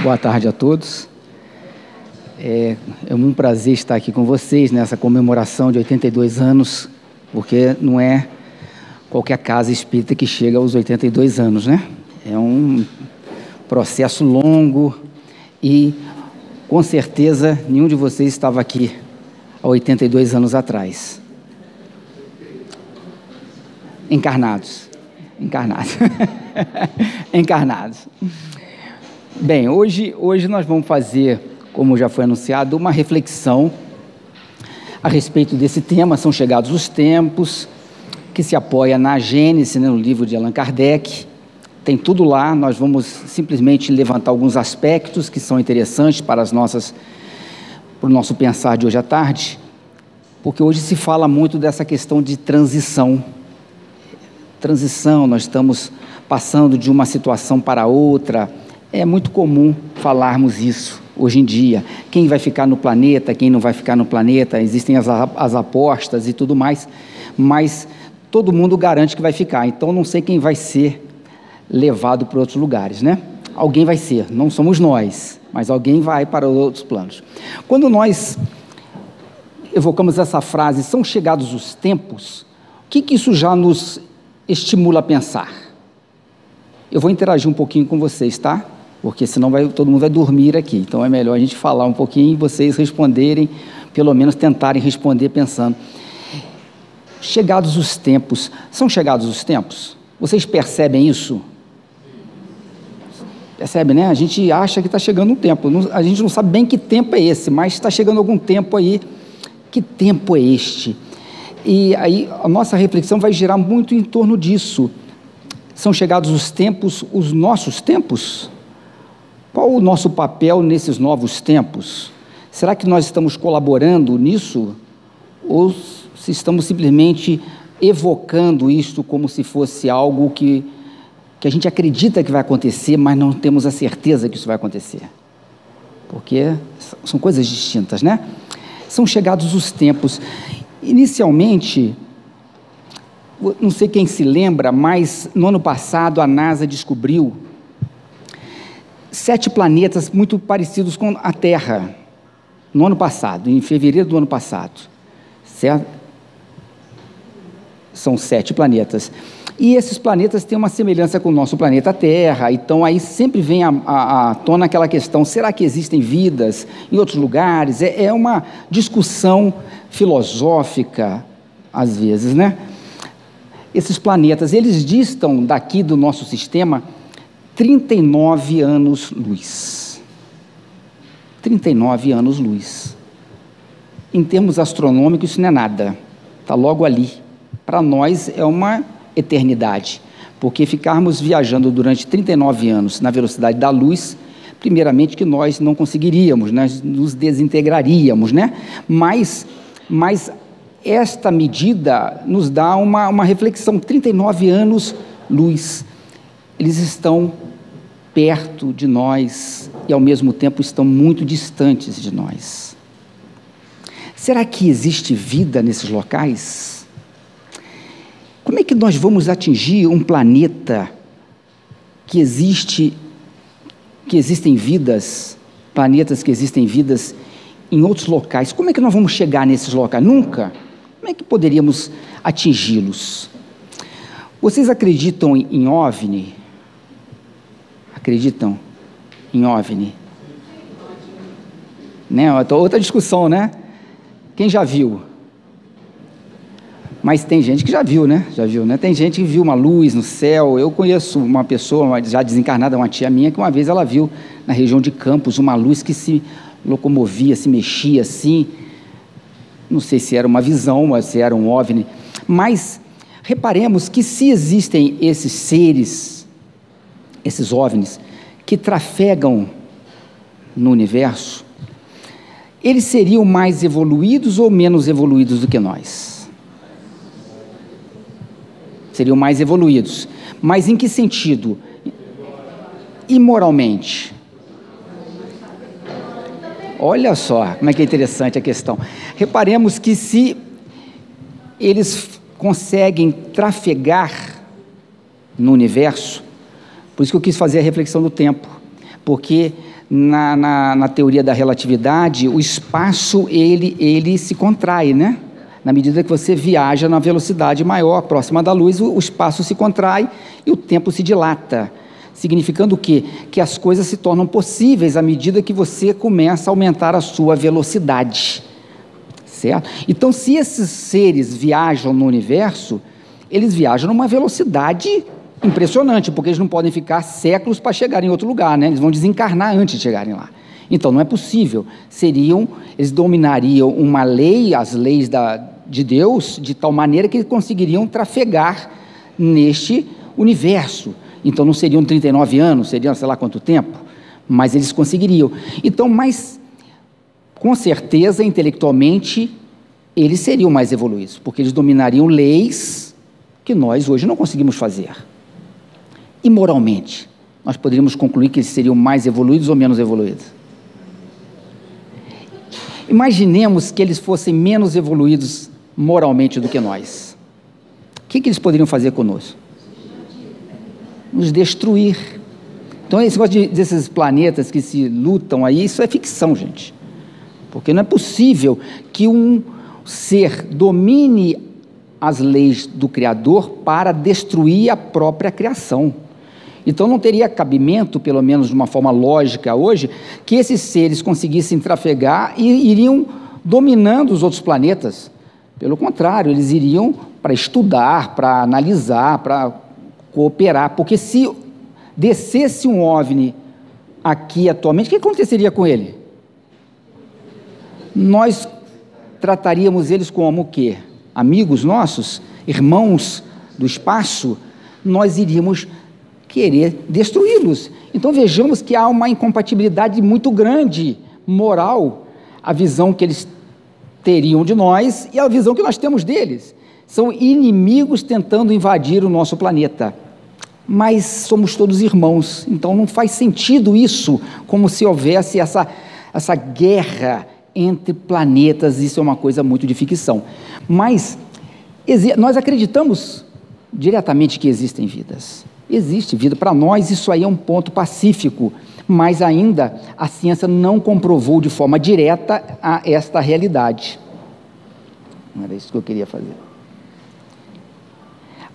Boa tarde a todos. É um prazer estar aqui com vocês nessa comemoração de 82 anos, porque não é qualquer casa espírita que chega aos 82 anos, né? É um processo longo e, com certeza, nenhum de vocês estava aqui há 82 anos atrás. Encarnados. Encarnados. Bem, hoje nós vamos fazer, como já foi anunciado, uma reflexão a respeito desse tema. São chegados os tempos, que se apoia na Gênese, né, no livro de Allan Kardec. Tem tudo lá. Nós vamos simplesmente levantar alguns aspectos que são interessantes para o nosso pensar de hoje à tarde, porque hoje se fala muito dessa questão de transição. Nós estamos passando de uma situação para outra. É muito comum falarmos isso hoje em dia. Quem vai ficar no planeta, quem não vai ficar no planeta, existem as apostas e tudo mais, mas todo mundo garante que vai ficar. Então, não sei quem vai ser levado para outros lugares, né? Alguém vai ser, não somos nós, mas alguém vai para outros planos. Quando nós evocamos essa frase, são chegados os tempos, o que isso já nos estimula a pensar? Eu vou interagir um pouquinho com vocês, tá? Porque senão todo mundo vai dormir aqui. Então é melhor a gente falar um pouquinho e vocês responderem, pelo menos tentarem responder pensando. Chegados os tempos, são chegados os tempos? Vocês percebem isso? Percebe, né? A gente acha que está chegando um tempo. A gente não sabe bem que tempo é esse, mas está chegando algum tempo aí. Que tempo é este? E aí a nossa reflexão vai girar muito em torno disso. São chegados os tempos, os nossos tempos? Qual o nosso papel nesses novos tempos? Será que nós estamos colaborando nisso? Ou se estamos simplesmente evocando isto como se fosse algo que a gente acredita que vai acontecer, mas não temos a certeza que isso vai acontecer? Porque são coisas distintas, né? São chegados os tempos. Inicialmente, não sei quem se lembra, mas no ano passado a NASA descobriu 7 planetas muito parecidos com a Terra, no ano passado, em fevereiro do ano passado, certo? São 7 planetas. E esses planetas têm uma semelhança com o nosso planeta Terra, então aí sempre vem à tona aquela questão, será que existem vidas em outros lugares? É uma discussão filosófica, às vezes, né? Esses planetas, eles distam daqui do nosso sistema 39 anos-luz. 39 anos-luz. Em termos astronômicos, isso não é nada. Está logo ali. Para nós é uma eternidade, porque ficarmos viajando durante 39 anos na velocidade da luz, primeiramente que nós não conseguiríamos, nós nos desintegraríamos, né? Mas esta medida nos dá uma reflexão. 39 anos-luz. Eles estão perto de nós e, ao mesmo tempo, estão muito distantes de nós. Será que existe vida nesses locais? Como é que nós vamos atingir um planeta que existem vidas, planetas que existem vidas em outros locais? Como é que nós vamos chegar nesses locais? Nunca. Como é que poderíamos atingi-los? Vocês acreditam em OVNI? Acreditam em OVNI? Né? Outra discussão, né? Quem já viu? Mas tem gente que já viu, né? Tem gente que viu uma luz no céu. Eu conheço uma pessoa já desencarnada, uma tia minha, que uma vez ela viu na região de Campos uma luz que se locomovia, se mexia assim. Não sei se era uma visão, ou se era um OVNI. Mas reparemos que se existem esses seres, esses OVNIs, que trafegam no universo, eles seriam mais evoluídos ou menos evoluídos do que nós? Seriam mais evoluídos. Mas em que sentido? Imoralmente. Olha só como é que é interessante a questão. Reparemos que se eles conseguem trafegar no universo, Por isso que eu quis fazer a reflexão do tempo, porque na teoria da relatividade, o espaço, ele se contrai, né? Na medida que você viaja na velocidade maior, próxima da luz, o espaço se contrai e o tempo se dilata. Significando o quê? Que as coisas se tornam possíveis à medida que você começa a aumentar a sua velocidade. Certo? Então, se esses seres viajam no universo, eles viajam numa velocidade impressionante, porque eles não podem ficar séculos para chegar em outro lugar, né? Eles vão desencarnar antes de chegarem lá. Então, não é possível. Eles dominariam uma lei, as leis de Deus, de tal maneira que eles conseguiriam trafegar neste universo. Então, não seriam 39 anos, seriam sei lá quanto tempo, mas eles conseguiriam. Então, mas, com certeza, intelectualmente, eles seriam mais evoluídos, porque eles dominariam leis que nós hoje não conseguimos fazer. E moralmente, nós poderíamos concluir que eles seriam mais evoluídos ou menos evoluídos? Imaginemos que eles fossem menos evoluídos moralmente do que nós. O que eles poderiam fazer conosco? Nos destruir. Então, esse negócio desses planetas que se lutam aí, isso é ficção, gente. Porque não é possível que um ser domine as leis do Criador para destruir a própria criação. Então, não teria cabimento, pelo menos de uma forma lógica hoje, que esses seres conseguissem trafegar e iriam dominando os outros planetas. Pelo contrário, eles iriam para estudar, para analisar, para cooperar, porque se descesse um OVNI aqui atualmente, o que aconteceria com ele? Nós trataríamos eles como o quê? Amigos nossos? Irmãos do espaço? Nós iríamos querer destruí-los. Então vejamos que há uma incompatibilidade muito grande, moral, a visão que eles teriam de nós e a visão que nós temos deles. São inimigos tentando invadir o nosso planeta. Mas somos todos irmãos, então não faz sentido isso, como se houvesse essa guerra entre planetas. Isso é uma coisa muito de ficção. Mas nós acreditamos diretamente que existem vidas. Existe vida. Para nós isso aí é um ponto pacífico, mas ainda a ciência não comprovou de forma direta esta realidade. Não era isso que eu queria fazer.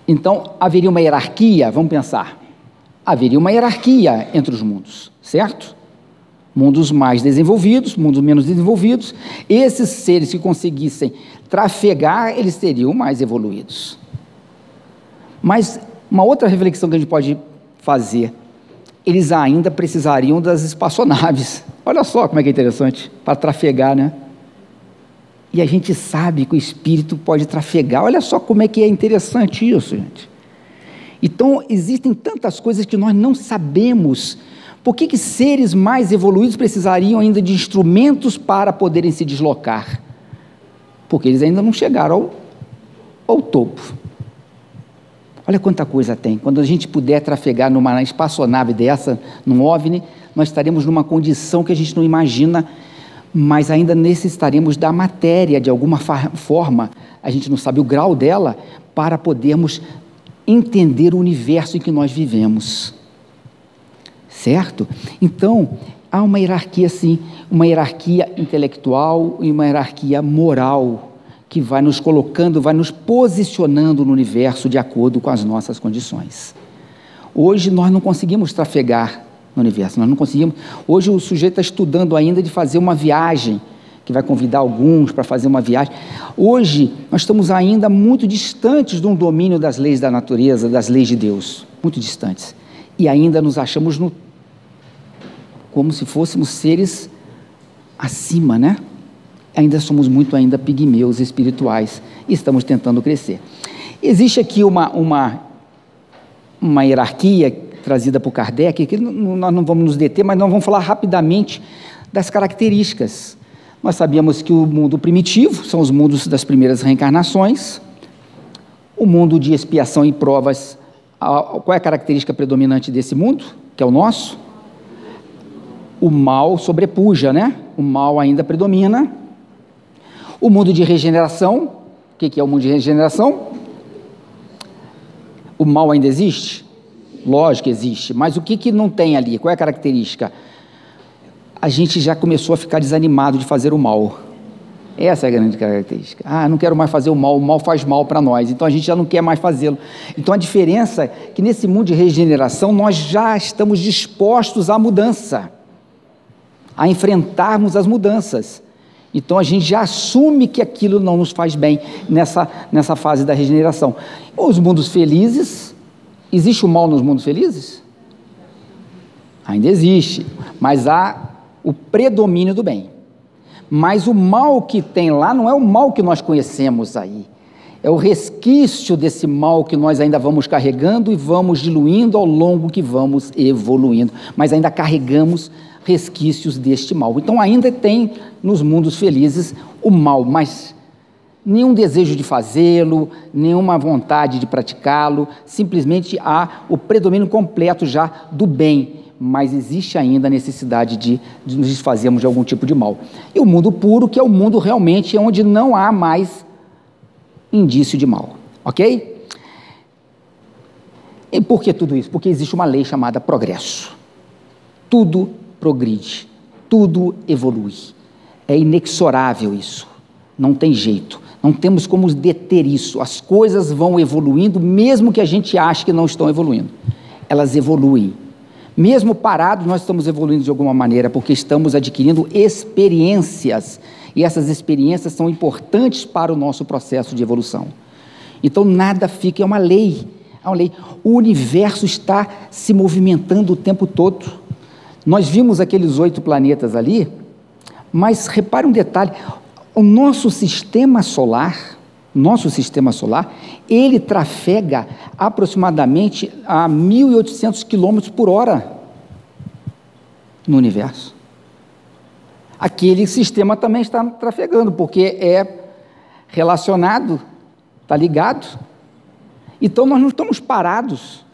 Então, haveria uma hierarquia, vamos pensar, haveria uma hierarquia entre os mundos, certo? Mundos mais desenvolvidos, mundos menos desenvolvidos. Esses seres que conseguissem trafegar, eles seriam mais evoluídos. Mas uma outra reflexão que a gente pode fazer, eles ainda precisariam das espaçonaves. Olha só como é que é interessante, para trafegar, né? E a gente sabe que o espírito pode trafegar. Olha só como é que é interessante isso, gente. Então, existem tantas coisas que nós não sabemos. Por que seres mais evoluídos precisariam ainda de instrumentos para poderem se deslocar? Porque eles ainda não chegaram ao topo. Olha quanta coisa tem. Quando a gente puder trafegar numa espaçonave dessa, num OVNI, nós estaremos numa condição que a gente não imagina, mas ainda necessitaremos da matéria, de alguma forma, a gente não sabe o grau dela, para podermos entender o universo em que nós vivemos. Certo? Então, há uma hierarquia, sim, uma hierarquia intelectual e uma hierarquia moral, que vai nos colocando, vai nos posicionando no universo de acordo com as nossas condições. Hoje nós não conseguimos trafegar no universo, nós não conseguimos. Hoje o sujeito está estudando ainda de fazer uma viagem, que vai convidar alguns para fazer uma viagem. Hoje nós estamos ainda muito distantes de um domínio das leis da natureza, das leis de Deus, muito distantes. E ainda nos achamos como se fôssemos seres acima, né? Ainda somos muito pigmeus espirituais e estamos tentando crescer. Existe aqui uma hierarquia trazida por Kardec, que nós não vamos nos deter, mas nós vamos falar rapidamente das características. Nós sabíamos que o mundo primitivo são os mundos das primeiras reencarnações, o mundo de expiação e provas. Qual é a característica predominante desse mundo, que é o nosso? O mal sobrepuja, né? O mal ainda predomina. O mundo de regeneração, o que é o mundo de regeneração? O mal ainda existe? lógico que existe, mas o que não tem ali? Qual é a característica? A gente já começou a ficar desanimado de fazer o mal. Essa é a grande característica. Não quero mais fazer o mal faz mal para nós, então a gente já não quer mais fazê-lo. Então a diferença é que nesse mundo de regeneração nós já estamos dispostos à mudança, a enfrentarmos as mudanças. Então a gente já assume que aquilo não nos faz bem nessa fase da regeneração. Os mundos felizes, existe o mal nos mundos felizes? Ainda existe, mas há o predomínio do bem. Mas o mal que tem lá não é o mal que nós conhecemos aí, é o resquício desse mal que nós ainda vamos carregando e vamos diluindo ao longo que vamos evoluindo, mas ainda carregamos resquícios deste mal. Então ainda tem nos mundos felizes o mal, mas nenhum desejo de fazê-lo, nenhuma vontade de praticá-lo, simplesmente há o predomínio completo já do bem, mas existe ainda a necessidade de nos desfazermos de algum tipo de mal. E o mundo puro, que é o mundo realmente onde não há mais indício de mal, ok? E por que tudo isso? Porque existe uma lei chamada progresso. Tudo progride, tudo evolui. É inexorável isso, não tem jeito, não temos como deter isso. As coisas vão evoluindo, mesmo que a gente ache que não estão evoluindo. Elas evoluem. Mesmo parados, nós estamos evoluindo de alguma maneira, porque estamos adquirindo experiências, e essas experiências são importantes para o nosso processo de evolução. Então nada fica, é uma lei. O universo está se movimentando o tempo todo. Nós vimos aqueles 8 planetas ali, mas repare um detalhe, o nosso sistema solar, ele trafega aproximadamente a 1.800 km por hora no universo. Aquele sistema também está trafegando, porque é relacionado, está ligado. Então nós não estamos parados,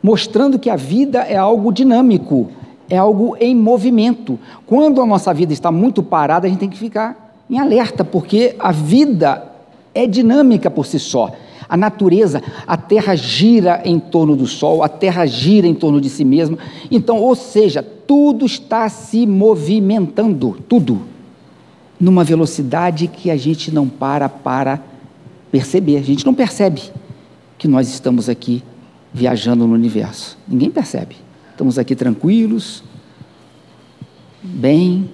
mostrando que a vida é algo dinâmico, é algo em movimento. Quando a nossa vida está muito parada, a gente tem que ficar em alerta, porque a vida é dinâmica por si só. A natureza, a Terra gira em torno do Sol, a Terra gira em torno de si mesma. Então, ou seja, tudo está se movimentando, tudo, numa velocidade que a gente não para perceber. A gente não percebe que nós estamos aqui viajando no universo. Ninguém percebe. Estamos aqui tranquilos, bem,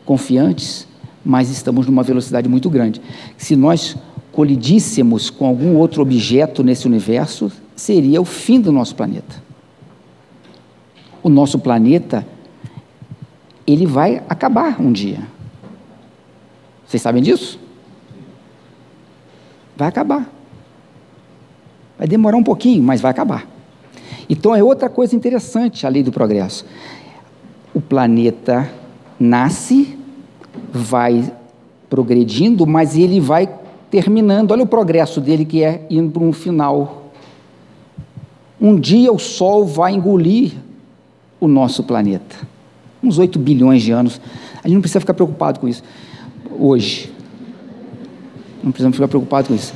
confiantes, mas estamos numa velocidade muito grande. Se nós colidíssemos com algum outro objeto nesse universo, seria o fim do nosso planeta. O nosso planeta, ele vai acabar um dia. Vocês sabem disso? Vai acabar. Vai demorar um pouquinho, mas vai acabar. Então é outra coisa interessante a lei do progresso. O planeta nasce, vai progredindo, mas ele vai terminando. Olha o progresso dele, que é indo para um final. Um dia o Sol vai engolir o nosso planeta. Uns 8 bilhões de anos. A gente não precisa ficar preocupado com isso hoje. Não precisamos ficar preocupados com isso.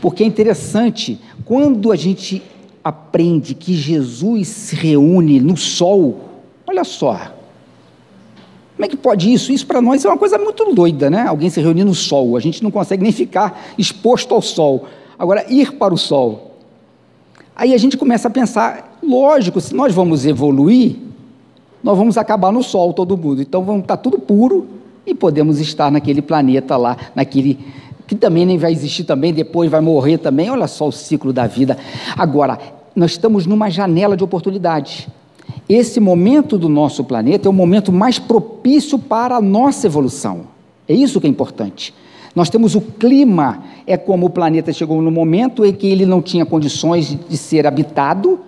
Porque é interessante, quando a gente aprende que Jesus se reúne no Sol, olha só, como é que pode isso? Isso para nós é uma coisa muito doida, né? Alguém se reunir no Sol, a gente não consegue nem ficar exposto ao Sol. Agora, ir para o Sol. Aí a gente começa a pensar, lógico, se nós vamos evoluir, nós vamos acabar no Sol, todo mundo. Então vamos estar tudo puro e podemos estar naquele planeta lá, naquele que também nem vai existir também, depois vai morrer também. Olha só o ciclo da vida. Agora, nós estamos numa janela de oportunidade. Esse momento do nosso planeta é o momento mais propício para a nossa evolução. É isso que é importante. Nós temos o clima, é como o planeta chegou no momento em que ele não tinha condições de ser habitado,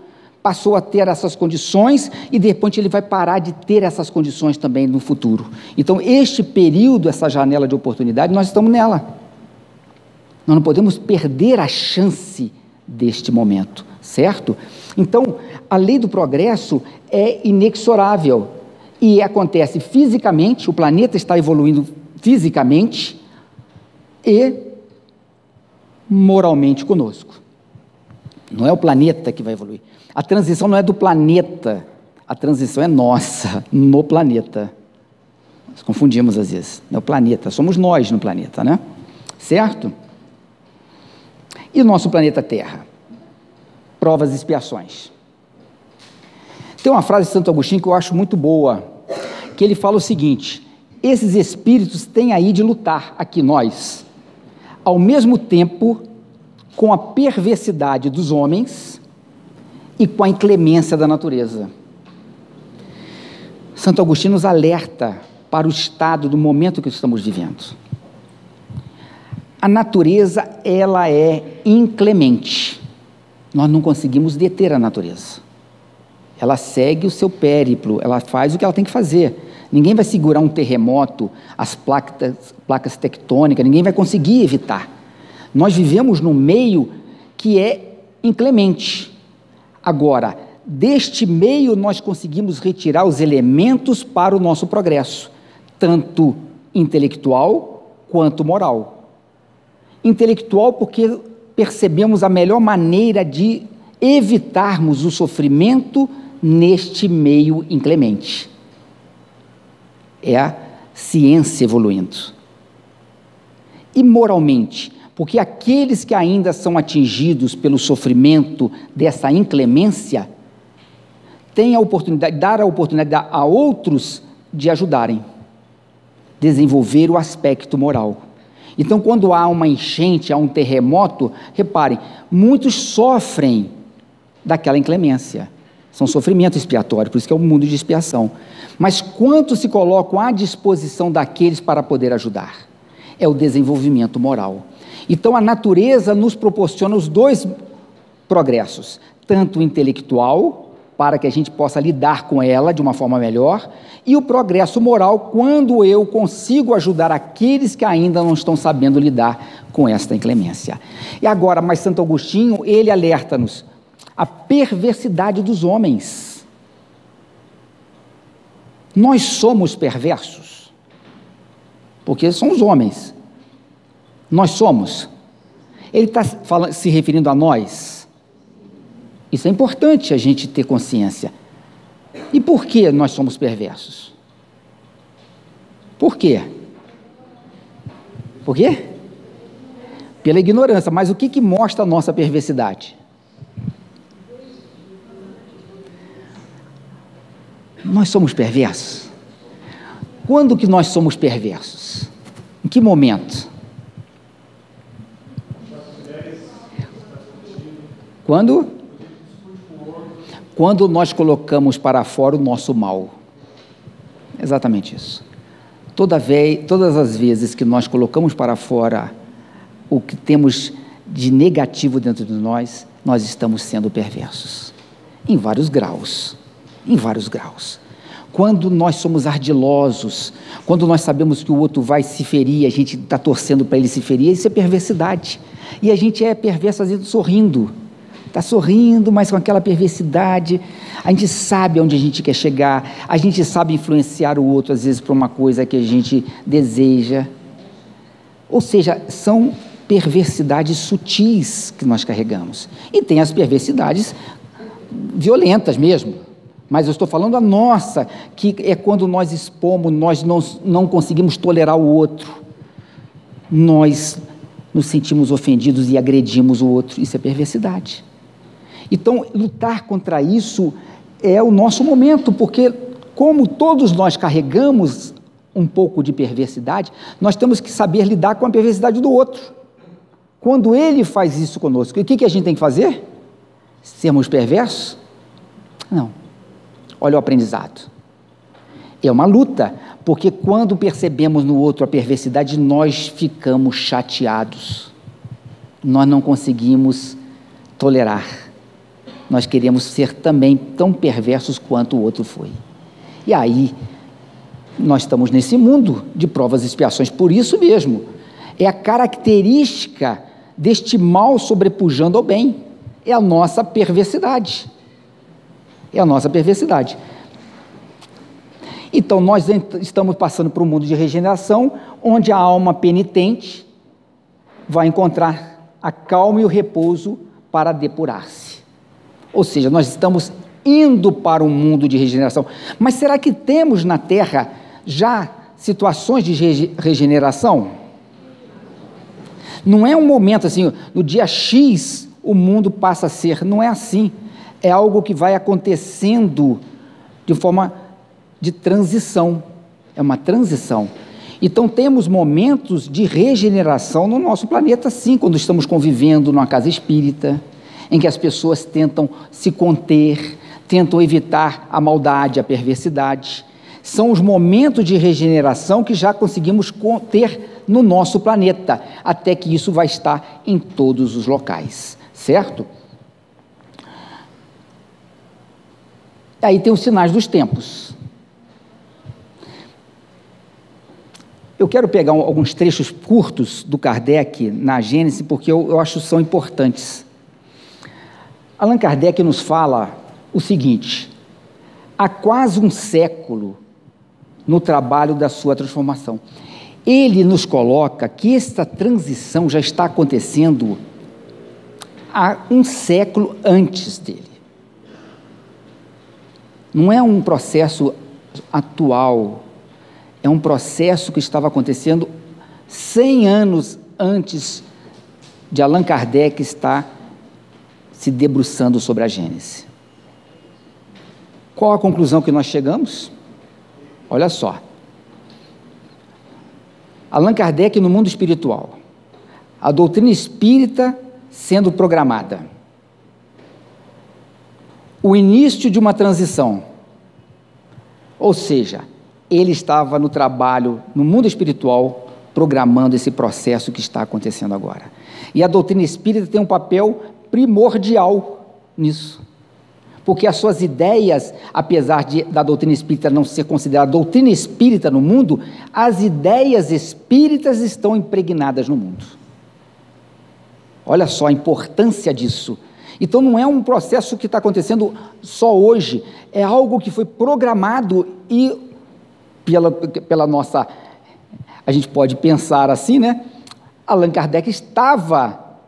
passou a ter essas condições e de repente ele vai parar de ter essas condições também no futuro. Então este período, essa janela de oportunidade, nós estamos nela. Nós não podemos perder a chance deste momento, certo? Então, a lei do progresso é inexorável e acontece fisicamente, o planeta está evoluindo fisicamente e moralmente conosco. Não é o planeta que vai evoluir. A transição não é do planeta, a transição é nossa, no planeta. Nós confundimos às vezes. Não é o planeta, somos nós no planeta, né? Certo? E o nosso planeta Terra? Provas e expiações. Tem uma frase de Santo Agostinho que eu acho muito boa, que ele fala o seguinte: esses espíritos têm aí de lutar, aqui nós, ao mesmo tempo com a perversidade dos homens e com a inclemência da natureza. Santo Agostinho nos alerta para o estado do momento que estamos vivendo. A natureza, ela é inclemente. Nós não conseguimos deter a natureza. Ela segue o seu périplo, ela faz o que ela tem que fazer. Ninguém vai segurar um terremoto, as placas tectônicas, ninguém vai conseguir evitar. Nós vivemos num meio que é inclemente. Agora, deste meio nós conseguimos retirar os elementos para o nosso progresso, tanto intelectual quanto moral. Intelectual porque percebemos a melhor maneira de evitarmos o sofrimento neste meio inclemente. É a ciência evoluindo. E moralmente, porque aqueles que ainda são atingidos pelo sofrimento dessa inclemência, têm a oportunidade, dar a oportunidade a outros de ajudarem, desenvolver o aspecto moral. Então, quando há uma enchente, há um terremoto, reparem, muitos sofrem daquela inclemência. São sofrimento expiatório, por isso que é o mundo de expiação. Mas quantos se colocam à disposição daqueles para poder ajudar? É o desenvolvimento moral. Então, a natureza nos proporciona os dois progressos, tanto o intelectual, para que a gente possa lidar com ela de uma forma melhor, e o progresso moral, quando eu consigo ajudar aqueles que ainda não estão sabendo lidar com esta inclemência. E agora, mas Santo Agostinho, ele alerta-nos a perversidade dos homens. Nós somos perversos, porque são os homens. Nós somos. Ele está se referindo a nós. Isso é importante a gente ter consciência. E por que nós somos perversos? Por quê? Por quê? Pela ignorância. Mas o que mostra a nossa perversidade? Nós somos perversos? Quando que nós somos perversos? Em que momento? Quando nós colocamos para fora o nosso mal. Exatamente isso. Todas as vezes que nós colocamos para fora o que temos de negativo dentro de nós, nós estamos sendo perversos. Em vários graus. Em vários graus. Quando nós somos ardilosos, quando nós sabemos que o outro vai se ferir, a gente está torcendo para ele se ferir, isso é perversidade. E a gente é perverso às vezes sorrindo. Está sorrindo, mas com aquela perversidade. A gente sabe aonde a gente quer chegar, a gente sabe influenciar o outro, às vezes, para uma coisa que a gente deseja. Ou seja, são perversidades sutis que nós carregamos. E tem as perversidades violentas mesmo. Mas eu estou falando a nossa, que é quando nós expomos, nós não conseguimos tolerar o outro. Nós nos sentimos ofendidos e agredimos o outro. Isso é perversidade. Então, lutar contra isso é o nosso momento, porque como todos nós carregamos um pouco de perversidade, nós temos que saber lidar com a perversidade do outro. Quando ele faz isso conosco, o que a gente tem que fazer? Sermos perversos? Não. Olha o aprendizado. É uma luta, porque quando percebemos no outro a perversidade, nós ficamos chateados. Nós não conseguimos tolerar. Nós queremos ser também tão perversos quanto o outro foi. E aí, nós estamos nesse mundo de provas e expiações, por isso mesmo. É a característica deste mal sobrepujando ao bem. É a nossa perversidade. É a nossa perversidade. Então, nós estamos passando por um mundo de regeneração, onde a alma penitente vai encontrar a calma e o repouso para depurar-se. Ou seja, nós estamos indo para um mundo de regeneração. Mas será que temos na Terra já situações de regeneração? Não é um momento assim, no dia X o mundo passa a ser, não é assim. É algo que vai acontecendo de forma de transição, é uma transição. Então temos momentos de regeneração no nosso planeta, sim, quando estamos convivendo numa casa espírita, em que as pessoas tentam se conter, tentam evitar a maldade, a perversidade. São os momentos de regeneração que já conseguimos ter no nosso planeta, até que isso vai estar em todos os locais, certo? Aí tem os sinais dos tempos. Eu quero pegar alguns trechos curtos do Kardec na Gênesis, porque eu acho que são importantes. Allan Kardec nos fala o seguinte: há quase um século no trabalho da sua transformação. Ele nos coloca que esta transição já está acontecendo há um século antes dele. Não é um processo atual, é um processo que estava acontecendo 100 anos antes de Allan Kardec estar se debruçando sobre a Gênese. Qual a conclusão que nós chegamos? Olha só. Allan Kardec no mundo espiritual. A doutrina espírita sendo programada. O início de uma transição. Ou seja, ele estava no trabalho, no mundo espiritual, programando esse processo que está acontecendo agora. E a doutrina espírita tem um papel primordial nisso. Porque as suas ideias, apesar da doutrina espírita não ser considerada doutrina espírita no mundo, as ideias espíritas estão impregnadas no mundo. Olha só a importância disso. Então não é um processo que está acontecendo só hoje, é algo que foi programado e pela nossa, a gente pode pensar assim, né? Allan Kardec estava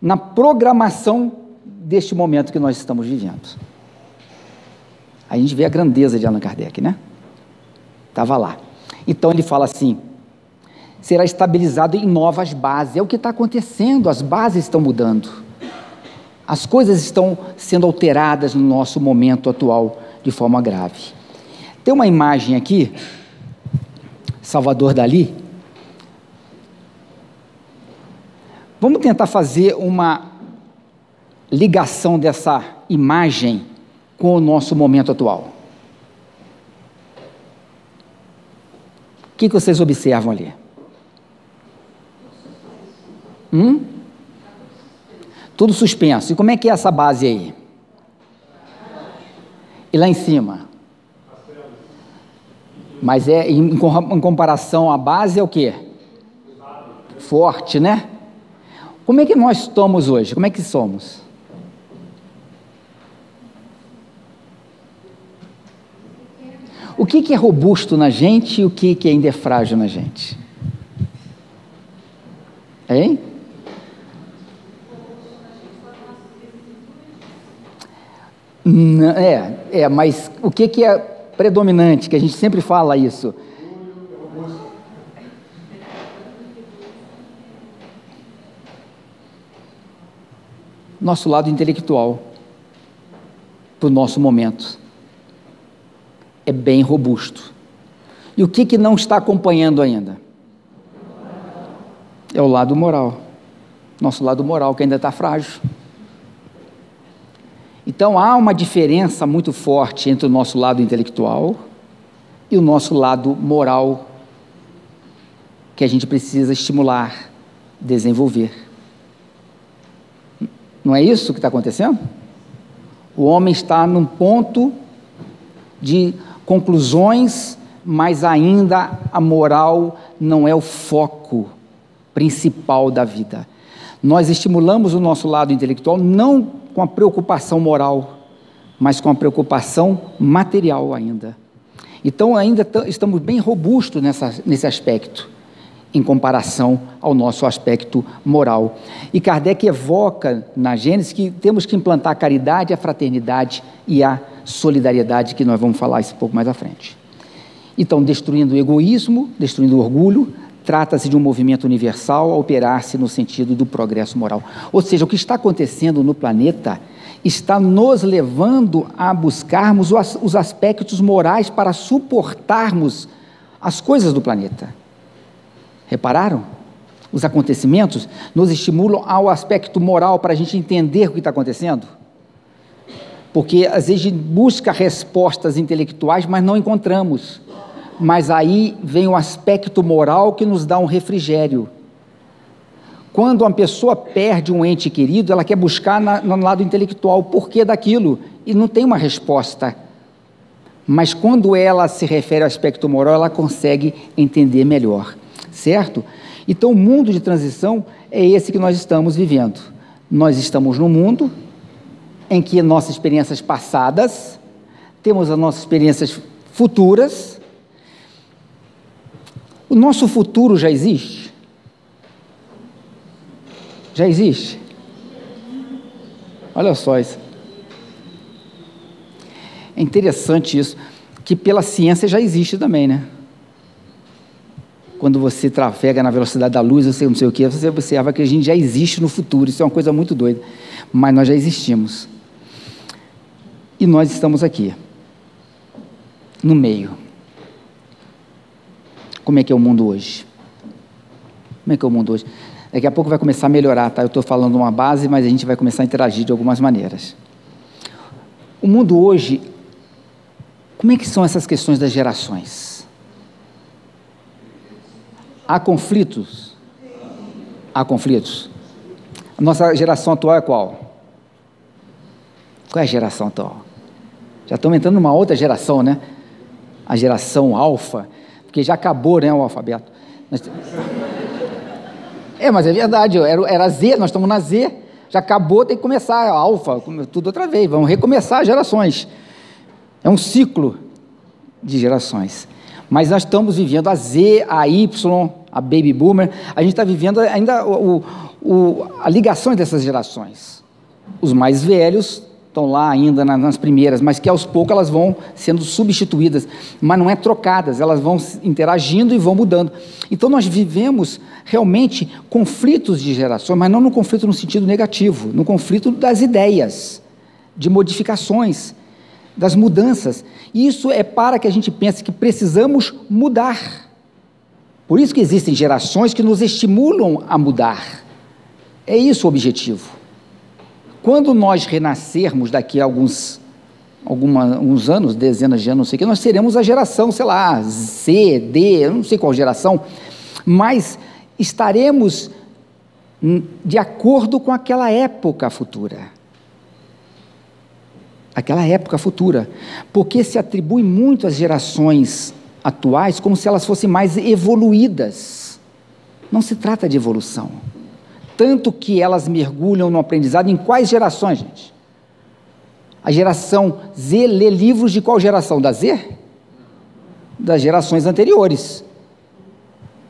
na programação deste momento que nós estamos vivendo. Aí a gente vê a grandeza de Allan Kardec, né? Estava lá. Então ele fala assim: será estabilizado em novas bases. É o que está acontecendo, as bases estão mudando. As coisas estão sendo alteradas no nosso momento atual de forma grave. Tem uma imagem aqui, Salvador Dalí. Vamos tentar fazer uma ligação dessa imagem com o nosso momento atual. O que vocês observam ali? Tudo suspenso. E como é que é essa base aí? E lá em cima? Mas em comparação à base é o quê? Forte, né? Como é que nós estamos hoje? Como é que somos? O que é robusto na gente e o que ainda é frágil na gente? Hein? Mas o que é predominante, que a gente sempre fala isso? Nosso lado intelectual, para o nosso momento, é bem robusto. E o que não está acompanhando ainda? É o lado moral. Nosso lado moral, que ainda está frágil. Então há uma diferença muito forte entre o nosso lado intelectual e o nosso lado moral, que a gente precisa estimular, desenvolver. Não é isso que está acontecendo? O homem está num ponto de conclusões, mas ainda a moral não é o foco principal da vida. Nós estimulamos o nosso lado intelectual não com a preocupação moral, mas com a preocupação material ainda. Então ainda estamos bem robustos nesse aspecto. em comparação ao nosso aspecto moral. E Kardec evoca na Gênesis que temos que implantar a caridade, a fraternidade e a solidariedade, que nós vamos falar isso um pouco mais à frente. Então, destruindo o egoísmo, destruindo o orgulho, trata-se de um movimento universal a operar-se no sentido do progresso moral. Ou seja, o que está acontecendo no planeta está nos levando a buscarmos os aspectos morais para suportarmos as coisas do planeta. Repararam? Os acontecimentos nos estimulam ao aspecto moral para a gente entender o que está acontecendo. Porque às vezes a gente busca respostas intelectuais, mas não encontramos. Mas aí vem o aspecto moral que nos dá um refrigério. Quando uma pessoa perde um ente querido, ela quer buscar no lado intelectual o porquê daquilo, e não tem uma resposta. Mas quando ela se refere ao aspecto moral, ela consegue entender melhor, certo? Então o mundo de transição é esse que nós estamos vivendo. Nós estamos num mundo em que nossas experiências passadas, temos as nossas experiências futuras. O nosso futuro já existe? Já existe? Olha só isso. É interessante isso, que pela ciência já existe também, né? Quando você trafega na velocidade da luz, você não sei o que, você observa que a gente já existe no futuro. Isso é uma coisa muito doida. Mas nós já existimos. E nós estamos aqui, no meio. Como é que é o mundo hoje? Como é que é o mundo hoje? Daqui a pouco vai começar a melhorar, tá? Eu estou falando uma base, mas a gente vai começar a interagir de algumas maneiras. O mundo hoje, como é que são essas questões das gerações? Há conflitos? Há conflitos? A nossa geração atual é qual? Qual é a geração atual? Já estamos entrando numa outra geração, né? A geração alfa, porque já acabou, né, o alfabeto. Mas é verdade, era Z, nós estamos na Z, já acabou, tem que começar a alfa, tudo outra vez, vamos recomeçar as gerações. É um ciclo de gerações. Mas nós estamos vivendo a Z, a Y, a Baby Boomer, a gente está vivendo ainda a ligação dessas gerações. Os mais velhos estão lá ainda nas primeiras, mas que aos poucos elas vão sendo substituídas, mas não é trocadas, elas vão interagindo e vão mudando. Então nós vivemos realmente conflitos de gerações, mas não no conflito no sentido negativo, no conflito das ideias, de modificações, das mudanças. Isso é para que a gente pense que precisamos mudar. Por isso que existem gerações que nos estimulam a mudar. É isso o objetivo. Quando nós renascermos daqui a alguns anos, dezenas de anos, não sei o que, nós seremos a geração, sei lá, C, D, eu não sei qual geração, mas estaremos de acordo com aquela época futura. Aquela época futura. Porque se atribui muito às gerações atuais como se elas fossem mais evoluídas. Não se trata de evolução. Tanto que elas mergulham no aprendizado em quais gerações, gente? A geração Z lê livros de qual geração? Da Z? Das gerações anteriores.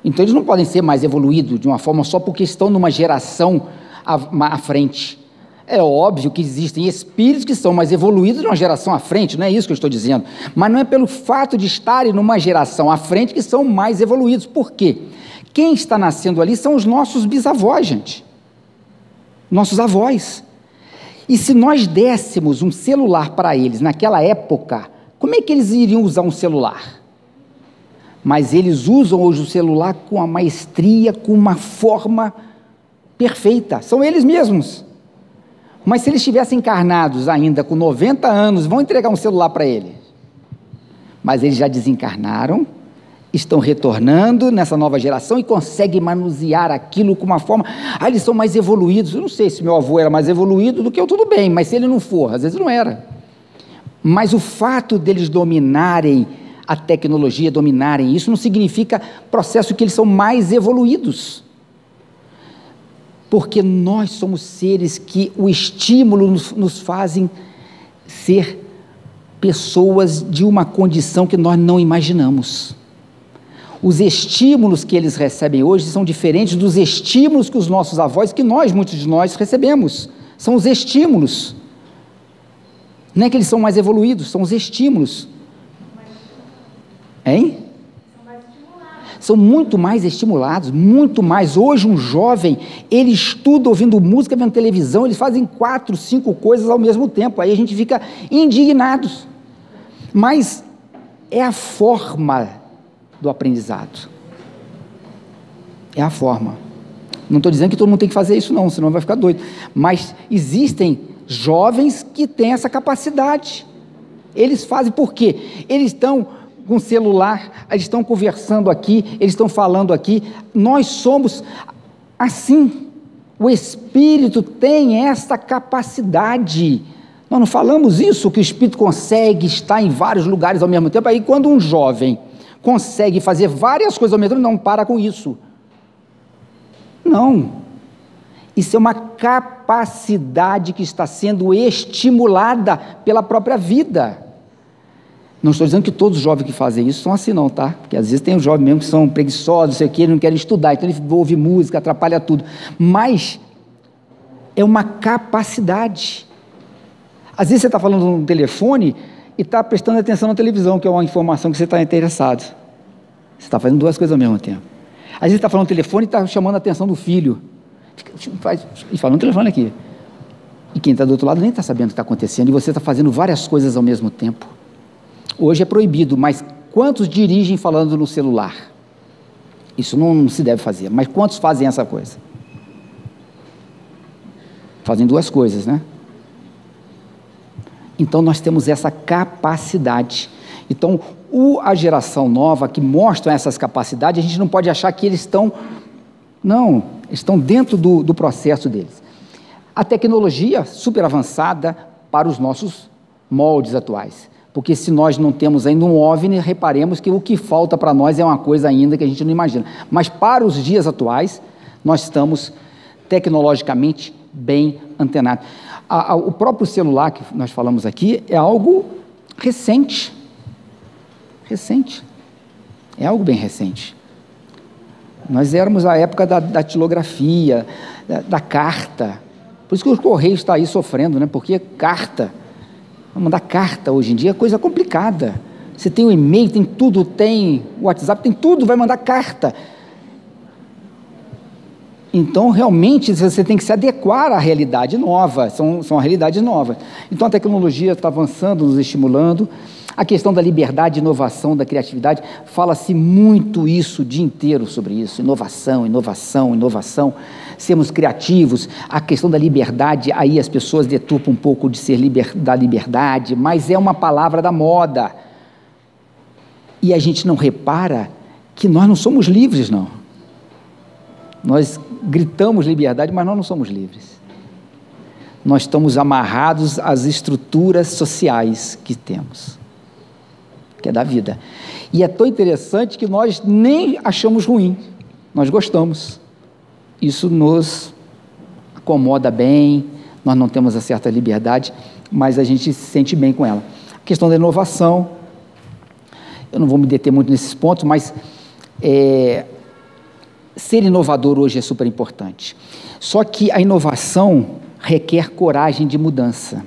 Então eles não podem ser mais evoluídos de uma forma só porque estão numa geração à frente. É óbvio que existem espíritos que são mais evoluídos de uma geração à frente, não é isso que eu estou dizendo. Mas não é pelo fato de estarem numa geração à frente que são mais evoluídos. Por quê? Quem está nascendo ali são os nossos bisavós, gente. Nossos avós. E se nós dessemos um celular para eles naquela época, como é que eles iriam usar um celular? Mas eles usam hoje o celular com a maestria, com uma forma perfeita. São eles mesmos. Mas se eles estivessem encarnados ainda com 90 anos, vão entregar um celular para eles. Mas eles já desencarnaram, estão retornando nessa nova geração e conseguem manusear aquilo com uma forma... eles são mais evoluídos. Eu não sei se meu avô era mais evoluído do que eu, tudo bem, mas se ele não for, às vezes não era. Mas o fato deles dominarem a tecnologia, dominarem isso, não significa processo que eles são mais evoluídos. Porque nós somos seres que o estímulo nos fazem ser pessoas de uma condição que nós não imaginamos. Os estímulos que eles recebem hoje são diferentes dos estímulos que os nossos avós, que muitos de nós, recebemos. São os estímulos. Não é que eles são mais evoluídos, são os estímulos. Hein? São muito mais estimulados, muito mais. Hoje um jovem, ele estuda ouvindo música, vendo televisão, eles fazem 4, 5 coisas ao mesmo tempo, aí a gente fica indignados. Mas é a forma do aprendizado. É a forma. Não estou dizendo que todo mundo tem que fazer isso não, senão vai ficar doido. Mas existem jovens que têm essa capacidade. Eles fazem por quê? Eles estão com celular, eles estão conversando aqui, eles estão falando aqui. Nós somos assim. O Espírito tem essa capacidade. Nós não falamos isso, que o Espírito consegue estar em vários lugares ao mesmo tempo. Aí quando um jovem consegue fazer várias coisas ao mesmo tempo, não para com isso. Não. Isso é uma capacidade que está sendo estimulada pela própria vida. Não estou dizendo que todos os jovens que fazem isso são assim não, tá? Porque às vezes tem os jovens mesmo que são preguiçosos, não sei o que, eles não querem estudar, então ele ouve música, atrapalha tudo. Mas é uma capacidade. Às vezes você está falando no telefone e está prestando atenção na televisão, que é uma informação que você está interessado. Você está fazendo duas coisas ao mesmo tempo. Às vezes você está falando no telefone e está chamando a atenção do filho. E falando no telefone aqui. E quem está do outro lado nem está sabendo o que está acontecendo, e você está fazendo várias coisas ao mesmo tempo. Hoje é proibido, mas quantos dirigem falando no celular? Isso não se deve fazer, mas quantos fazem essa coisa? Fazem duas coisas, né? Então nós temos essa capacidade. Então a geração nova que mostra essas capacidades, a gente não pode achar que eles estão... Não, estão dentro do processo deles. A tecnologia super avançada para os nossos moldes atuais. Porque se nós não temos ainda um OVNI, reparemos que o que falta para nós é uma coisa ainda que a gente não imagina. Mas para os dias atuais, nós estamos tecnologicamente bem antenados. O próprio celular que nós falamos aqui é algo recente. Recente. É algo bem recente. Nós éramos a época da datilografia, da carta. Por isso que o Correio está aí sofrendo, né? Porque carta... Mandar carta hoje em dia é coisa complicada. Você tem o e-mail, tem tudo, tem o WhatsApp, tem tudo, vai mandar carta. Então, realmente, você tem que se adequar à realidade nova, são realidades novas. Então, a tecnologia está avançando, nos estimulando. A questão da liberdade, inovação, da criatividade, fala-se muito isso o dia inteiro sobre isso. Inovação, inovação, inovação. Sermos criativos, a questão da liberdade, aí as pessoas deturpam um pouco de ser da liberdade, mas é uma palavra da moda. E a gente não repara que nós não somos livres, não. Nós gritamos liberdade, mas nós não somos livres. Nós estamos amarrados às estruturas sociais que temos, que é da vida. E é tão interessante que nós nem achamos ruim, nós gostamos. Isso nos acomoda bem, nós não temos a certa liberdade, mas a gente se sente bem com ela. A questão da inovação, eu não vou me deter muito nesses pontos, mas ser inovador hoje é super importante. Só que a inovação requer coragem de mudança.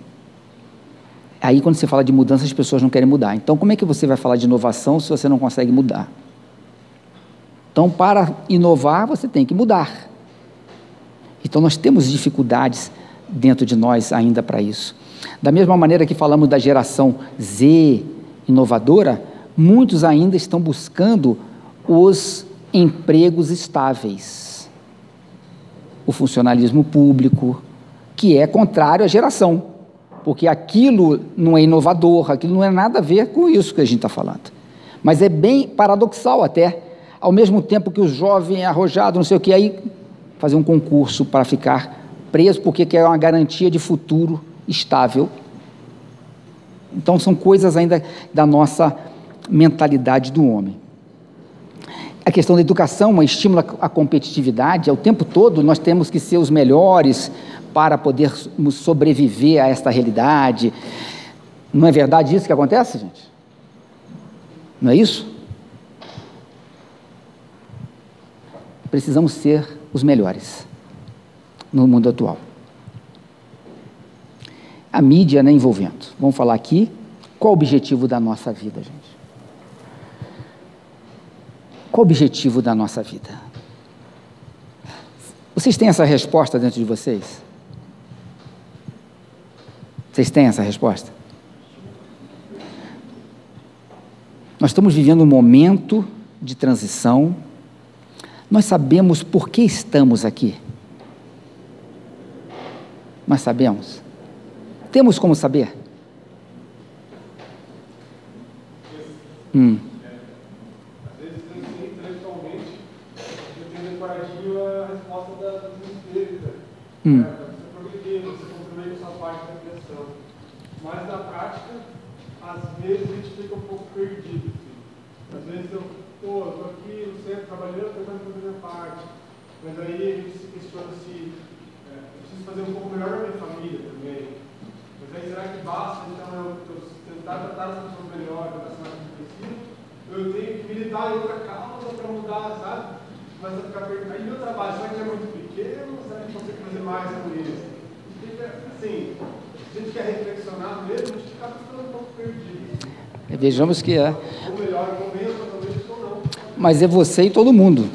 Aí quando você fala de mudança, as pessoas não querem mudar. Então como é que você vai falar de inovação se você não consegue mudar? Então para inovar, você tem que mudar. Então nós temos dificuldades dentro de nós ainda para isso. Da mesma maneira que falamos da geração Z inovadora, muitos ainda estão buscando os empregos estáveis. O funcionalismo público, que é contrário à geração, porque aquilo não é inovador, aquilo não é nada a ver com isso que a gente está falando. Mas é bem paradoxal até, ao mesmo tempo que o jovem é arrojado, não sei o que, aí fazer um concurso para ficar preso, porque quer uma garantia de futuro estável. Então são coisas ainda da nossa mentalidade do homem. A questão da educação estimula a competitividade, o tempo todo nós temos que ser os melhores para podermos sobreviver a esta realidade. Não é verdade isso que acontece, gente? Não é isso? precisamos ser os melhores no mundo atual. A mídia, né, envolvendo. Vamos falar aqui, qual o objetivo da nossa vida, gente? Qual o objetivo da nossa vida? Vocês têm essa resposta dentro de vocês? Vocês têm essa resposta? Nós estamos vivendo um momento de transição. Nós sabemos por que estamos aqui? Nós sabemos? Temos como saber? Às vezes, intelectualmente, eu tenho decorativo a resposta dos espíritos. Você progredir, você contribuir com essa parte da criação. Mas na prática, às vezes a gente fica um pouco perdido. Às vezes eu estou aqui no centro trabalhando, tentando fazer a minha parte. Mas aí a gente se questiona se eu preciso fazer um pouco melhor da minha família também. Mas aí será que basta então eu tentar tratar as pessoas melhor, tratar as mais que precisam? Eu tenho que militar em outra causa para mudar, sabe? Mas vai ficar perdido. Aí meu trabalho, será que é muito pequeno? Será que consegue fazer mais com isso? Assim, a gente quer reflexionar mesmo, a gente acaba ficando um pouco perdido. Vejamos que é. Ou melhor, momento, talvez, ou não. Mas é você e todo mundo.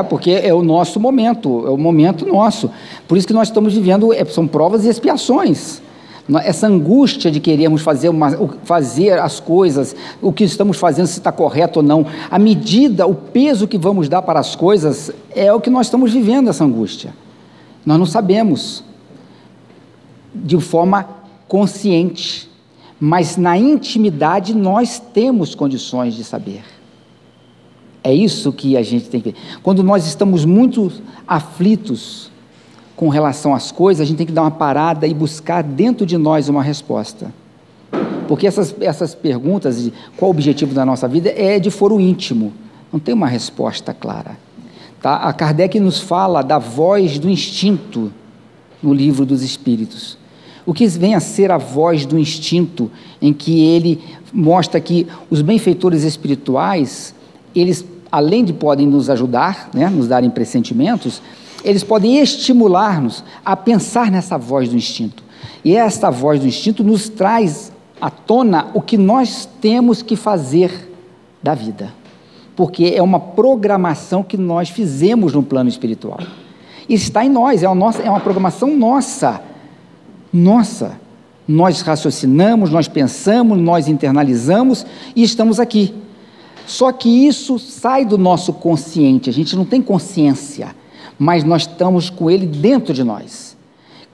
Porque é o nosso momento, é o momento nosso. Por isso que nós estamos vivendo, são provas e expiações. Essa angústia de querermos fazer as coisas, o que estamos fazendo, se está correto ou não, a medida, o peso que vamos dar para as coisas, é o que nós estamos vivendo, essa angústia. Nós não sabemos de forma consciente, mas na intimidade nós temos condições de saber. É isso que a gente tem que ver. Quando nós estamos muito aflitos com relação às coisas, a gente tem que dar uma parada e buscar dentro de nós uma resposta. Porque essas perguntas de qual o objetivo da nossa vida é de foro íntimo, não tem uma resposta clara. Tá? A Kardec nos fala da voz do instinto no Livro dos Espíritos. O que vem a ser a voz do instinto, em que ele mostra que os benfeitores espirituais, eles, além de podem nos ajudar, né, nos darem pressentimentos, eles podem estimular-nos a pensar nessa voz do instinto. E esta voz do instinto nos traz à tona o que nós temos que fazer da vida. Porque é uma programação que nós fizemos no plano espiritual. Está em nós, é uma programação nossa. Nós raciocinamos, nós pensamos, nós internalizamos e estamos aqui. Só que isso sai do nosso consciente, a gente não tem consciência, mas nós estamos com ele dentro de nós.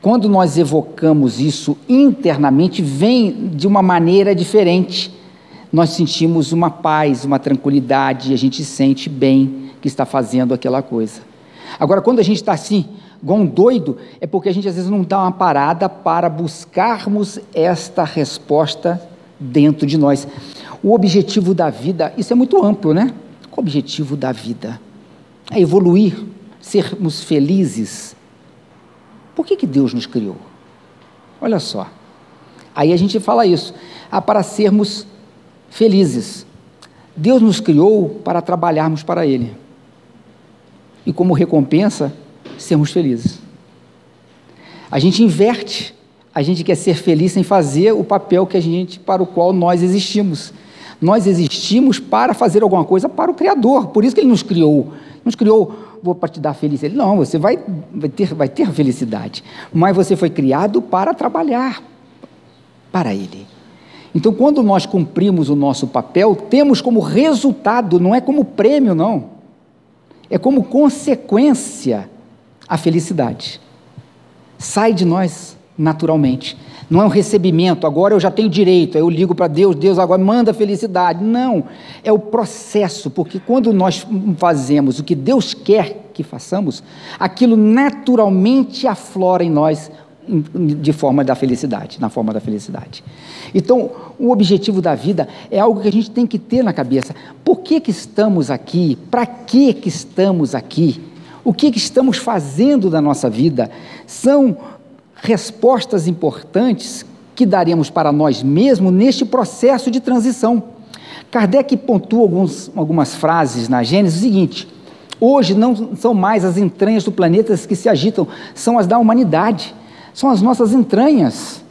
Quando nós evocamos isso internamente, vem de uma maneira diferente. Nós sentimos uma paz, uma tranquilidade, e a gente sente bem que está fazendo aquela coisa. Agora, quando a gente está assim, igual um doido, é porque a gente às vezes não dá uma parada para buscarmos esta resposta dentro de nós. O objetivo da vida, isso é muito amplo, né? Qual o objetivo da vida? É evoluir, sermos felizes. Por que Deus nos criou? Olha só, aí a gente fala isso, para sermos felizes. Deus nos criou para trabalharmos para Ele, e como recompensa, sermos felizes. A gente inverte, a gente quer ser feliz sem fazer o papel para o qual nós existimos. Nós existimos para fazer alguma coisa para o Criador, por isso que Ele nos criou. Nos criou, vou para te dar felicidade. Não, você vai ter felicidade, mas você foi criado para trabalhar para Ele. Então, quando nós cumprimos o nosso papel, temos como resultado, não é como prêmio, não, é como consequência a felicidade. Sai de nós naturalmente. Não é um recebimento, agora eu já tenho direito, aí eu ligo para Deus, Deus agora manda felicidade. Não, é o processo, porque quando nós fazemos o que Deus quer que façamos, aquilo naturalmente aflora em nós na forma da felicidade. Então, o objetivo da vida é algo que a gente tem que ter na cabeça. Por que estamos aqui? Para que estamos aqui? O que estamos fazendo da nossa vida? São respostas importantes que daremos para nós mesmos neste processo de transição. Kardec pontua algumas frases na Gênesis, o seguinte: Hoje não são mais as entranhas do planeta que se agitam, são as da humanidade, são as nossas entranhas.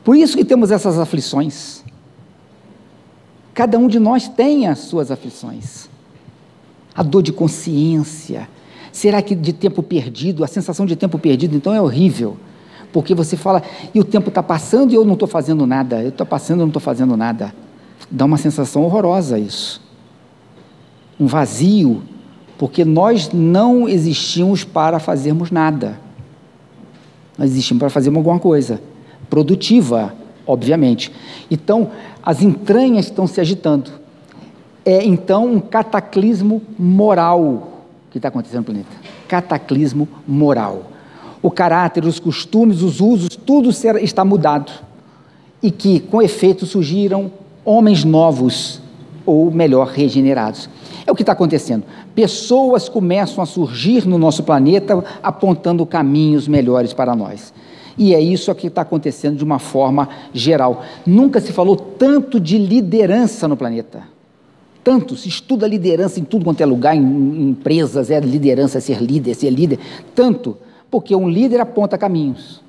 Por isso que temos essas aflições. Cada um de nós tem as suas aflições. A dor de consciência. Será que de tempo perdido, a sensação de tempo perdido, então é horrível. Porque você fala, e o tempo está passando e eu não estou fazendo nada. Eu estou passando e eu não estou fazendo nada. Dá uma sensação horrorosa isso. Um vazio, porque nós não existimos para fazermos nada. Nós existimos para fazermos alguma coisa. Produtiva, obviamente. Então, as entranhas estão se agitando. É, então, um cataclismo moral que está acontecendo no planeta. Cataclismo moral. O caráter, os costumes, os usos, tudo está mudado. E que, com efeito, surgiram homens novos, ou melhor, regenerados. É o que está acontecendo. Pessoas começam a surgir no nosso planeta, apontando caminhos melhores para nós. E é isso que está acontecendo de uma forma geral. Nunca se falou tanto de liderança no planeta. Tanto, se estuda liderança em tudo quanto é lugar, em empresas, é liderança, ser líder, tanto, porque um líder aponta caminhos.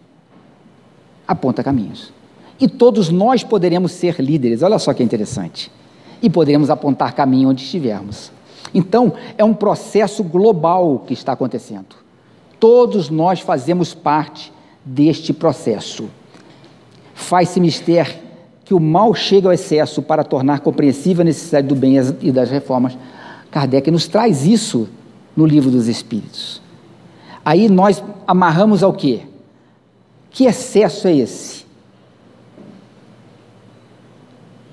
Aponta caminhos. E todos nós poderemos ser líderes, olha só que interessante. E poderemos apontar caminho onde estivermos. Então, é um processo global que está acontecendo. Todos nós fazemos parte deste processo. Faz-se mister que o mal chega ao excesso para tornar compreensível a necessidade do bem e das reformas. Kardec nos traz isso no Livro dos Espíritos. Aí nós amarramos ao quê? Que excesso é esse?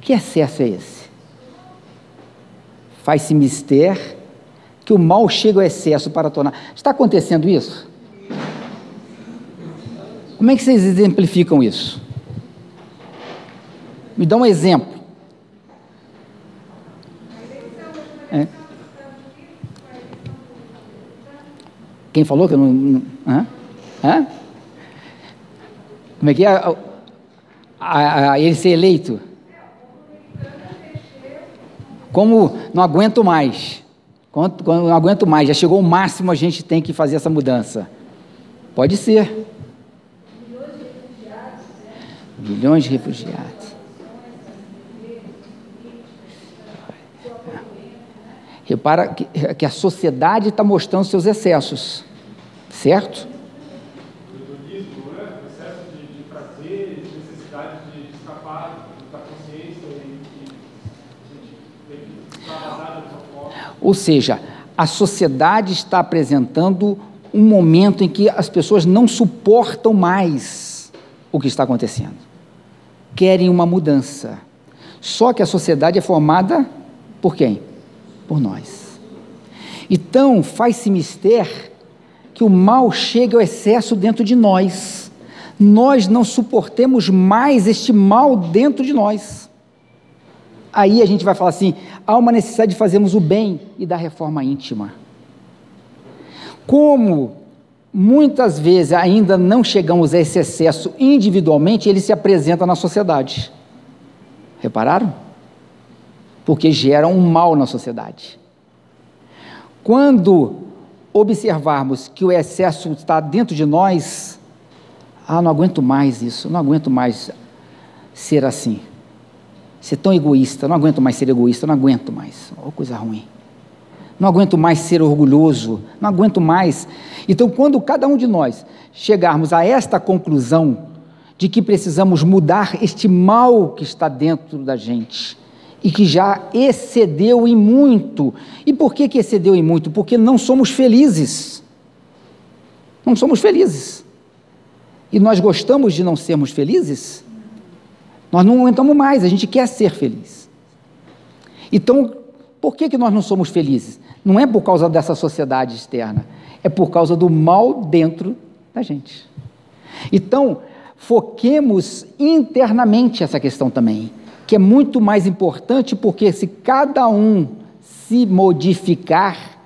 Que excesso é esse? Faz-se mister que o mal chega ao excesso para tornar... Está acontecendo isso? Como é que vocês exemplificam isso? Me dá um exemplo. É. Quem falou que eu não... Hã? Como é que é? Ele ser eleito? Como não aguento mais. Quando não aguento mais, já chegou o máximo, a gente tem que fazer essa mudança. Pode ser. Milhões de refugiados. Repara que a sociedade está mostrando seus excessos, certo? O hedonismo, né? Excesso de prazer, de necessidade de escapar da consciência e a gente tem que extravasar dessa forma. Ou seja, a sociedade está apresentando um momento em que as pessoas não suportam mais o que está acontecendo. Querem uma mudança. Só que a sociedade é formada por quem? Por nós. Então, faz-se mister que o mal chega ao excesso dentro de nós. Nós não suportemos mais este mal dentro de nós. Aí a gente vai falar assim, há uma necessidade de fazermos o bem e da reforma íntima. Como muitas vezes ainda não chegamos a esse excesso individualmente, ele se apresenta na sociedade. Repararam? Porque gera um mal na sociedade. Quando observarmos que o excesso está dentro de nós, não aguento mais isso, não aguento mais ser assim, ser tão egoísta, não aguento mais ser egoísta, não aguento mais, coisa ruim. Não aguento mais ser orgulhoso, não aguento mais. Então, quando cada um de nós chegarmos a esta conclusão de que precisamos mudar este mal que está dentro da gente e que já excedeu em muito. E por que excedeu em muito? Porque não somos felizes. Não somos felizes. E nós gostamos de não sermos felizes? Nós não aguentamos mais, a gente quer ser feliz. Então, por que nós não somos felizes? Não é por causa dessa sociedade externa, é por causa do mal dentro da gente. Então, foquemos internamente essa questão também, que é muito mais importante, porque se cada um se modificar,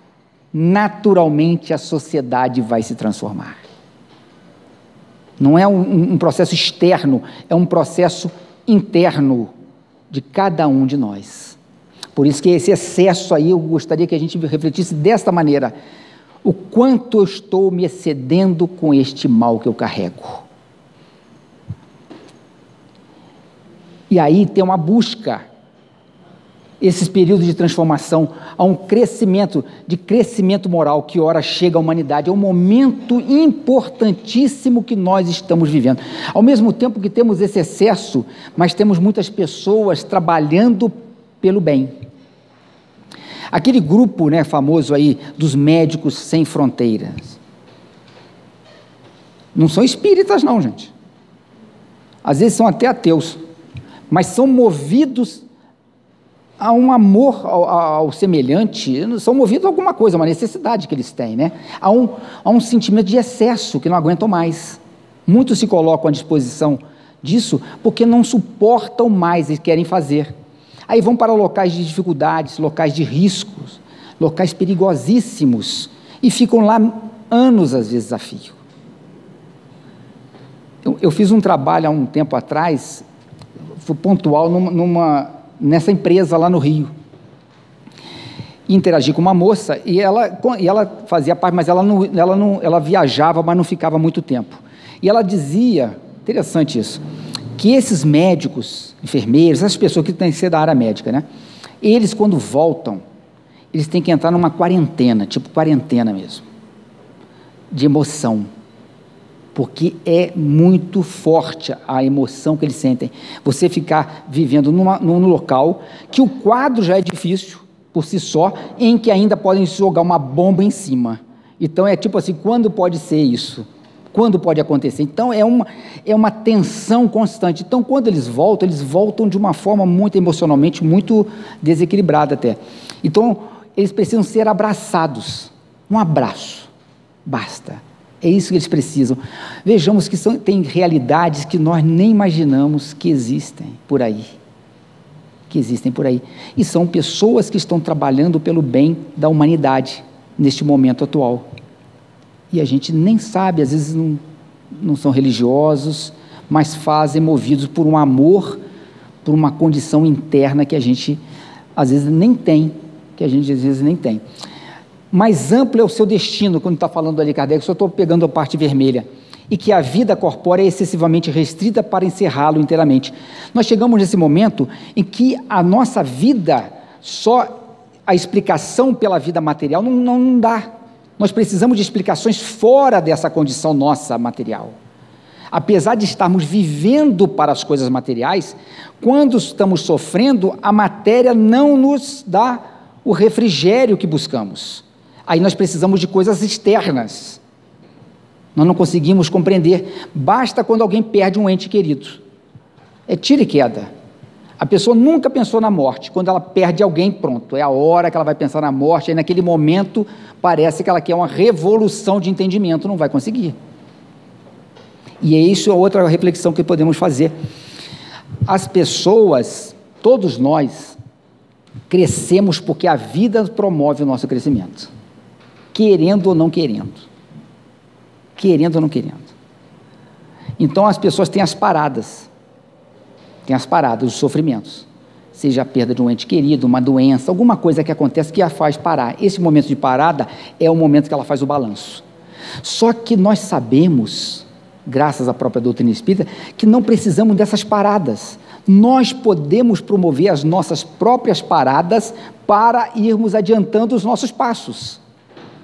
naturalmente a sociedade vai se transformar. Não é um processo externo, é um processo interno de cada um de nós. Por isso que esse excesso aí, eu gostaria que a gente refletisse desta maneira: o quanto eu estou me excedendo com este mal que eu carrego. E aí tem uma busca, esses períodos de transformação, há um crescimento moral que ora chega à humanidade. É um momento importantíssimo que nós estamos vivendo. Ao mesmo tempo que temos esse excesso, mas temos muitas pessoas trabalhando pelo bem. Aquele grupo, né, famoso aí, dos Médicos Sem Fronteiras. Não são espíritas não, gente. Às vezes são até ateus, mas são movidos a um amor ao semelhante, são movidos a alguma coisa, uma necessidade que eles têm, né? Há um sentimento de excesso que não aguentam mais. Muitos se colocam à disposição disso porque não suportam mais e querem fazer. Aí vão para locais de dificuldades, locais de riscos, locais perigosíssimos, e ficam lá anos, às vezes, a fio. Eu fiz um trabalho há um tempo atrás, foi pontual nessa empresa lá no Rio. Interagi com uma moça e ela fazia parte, mas ela viajava, mas não ficava muito tempo. E ela dizia, interessante isso, que esses médicos, enfermeiros, essas pessoas que têm que ser da área médica, né? Eles, quando voltam, eles têm que entrar numa quarentena, tipo quarentena mesmo, de emoção, porque é muito forte a emoção que eles sentem. Você ficar vivendo num local que o quadro já é difícil por si só, em que ainda podem jogar uma bomba em cima. Então é tipo assim, quando pode ser isso? Quando pode acontecer? Então é uma tensão constante. Então quando eles voltam de uma forma muito emocionalmente, muito desequilibrada até. Então eles precisam ser abraçados. Um abraço, basta. É isso que eles precisam. Vejamos que tem realidades que nós nem imaginamos que existem por aí. E são pessoas que estão trabalhando pelo bem da humanidade neste momento atual. E a gente nem sabe, às vezes não são religiosos, mas fazem movidos por um amor, por uma condição interna que a gente às vezes nem tem. Mais amplo é o seu destino, quando está falando ali Kardec, só estou pegando a parte vermelha, e que a vida corpórea é excessivamente restrita para encerrá-lo inteiramente. Nós chegamos nesse momento em que a nossa vida, só a explicação pela vida material não dá. Nós precisamos de explicações fora dessa condição nossa material. Apesar de estarmos vivendo para as coisas materiais, quando estamos sofrendo, a matéria não nos dá o refrigério que buscamos. Aí nós precisamos de coisas externas. Nós não conseguimos compreender. Basta quando alguém perde um ente querido. É tiro e queda. A pessoa nunca pensou na morte. Quando ela perde alguém, pronto, é a hora que ela vai pensar na morte. Aí naquele momento parece que ela quer uma revolução de entendimento. Não vai conseguir. E é isso, outra reflexão que podemos fazer. As pessoas, todos nós, crescemos porque a vida promove o nosso crescimento. Querendo ou não querendo. Então as pessoas têm as paradas, os sofrimentos, seja a perda de um ente querido, uma doença, alguma coisa que acontece que a faz parar. Esse momento de parada é o momento que ela faz o balanço. Só que nós sabemos, graças à própria doutrina espírita, que não precisamos dessas paradas. Nós podemos promover as nossas próprias paradas para irmos adiantando os nossos passos.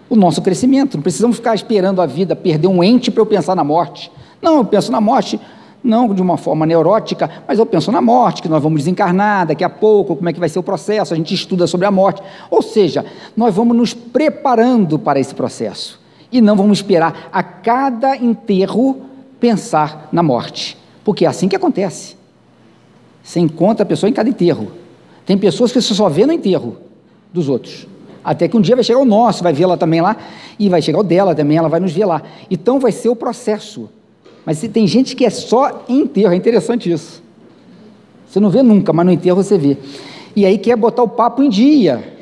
O nosso crescimento, não precisamos ficar esperando a vida perder um ente para eu pensar na morte. Não, eu penso na morte, não de uma forma neurótica, mas eu penso na morte, que nós vamos desencarnar daqui a pouco, como é que vai ser o processo, a gente estuda sobre a morte. Ou seja, nós vamos nos preparando para esse processo, e não vamos esperar a cada enterro pensar na morte, porque é assim que acontece. Você encontra a pessoa em cada enterro. Tem pessoas que você só vê no enterro dos outros. Até que um dia vai chegar o nosso, vai vê-la também lá, e vai chegar o dela também, ela vai nos ver lá. Então vai ser o processo. Mas tem gente que é só em enterro, é interessante isso. Você não vê nunca, mas no enterro você vê. E aí quer botar o papo em dia.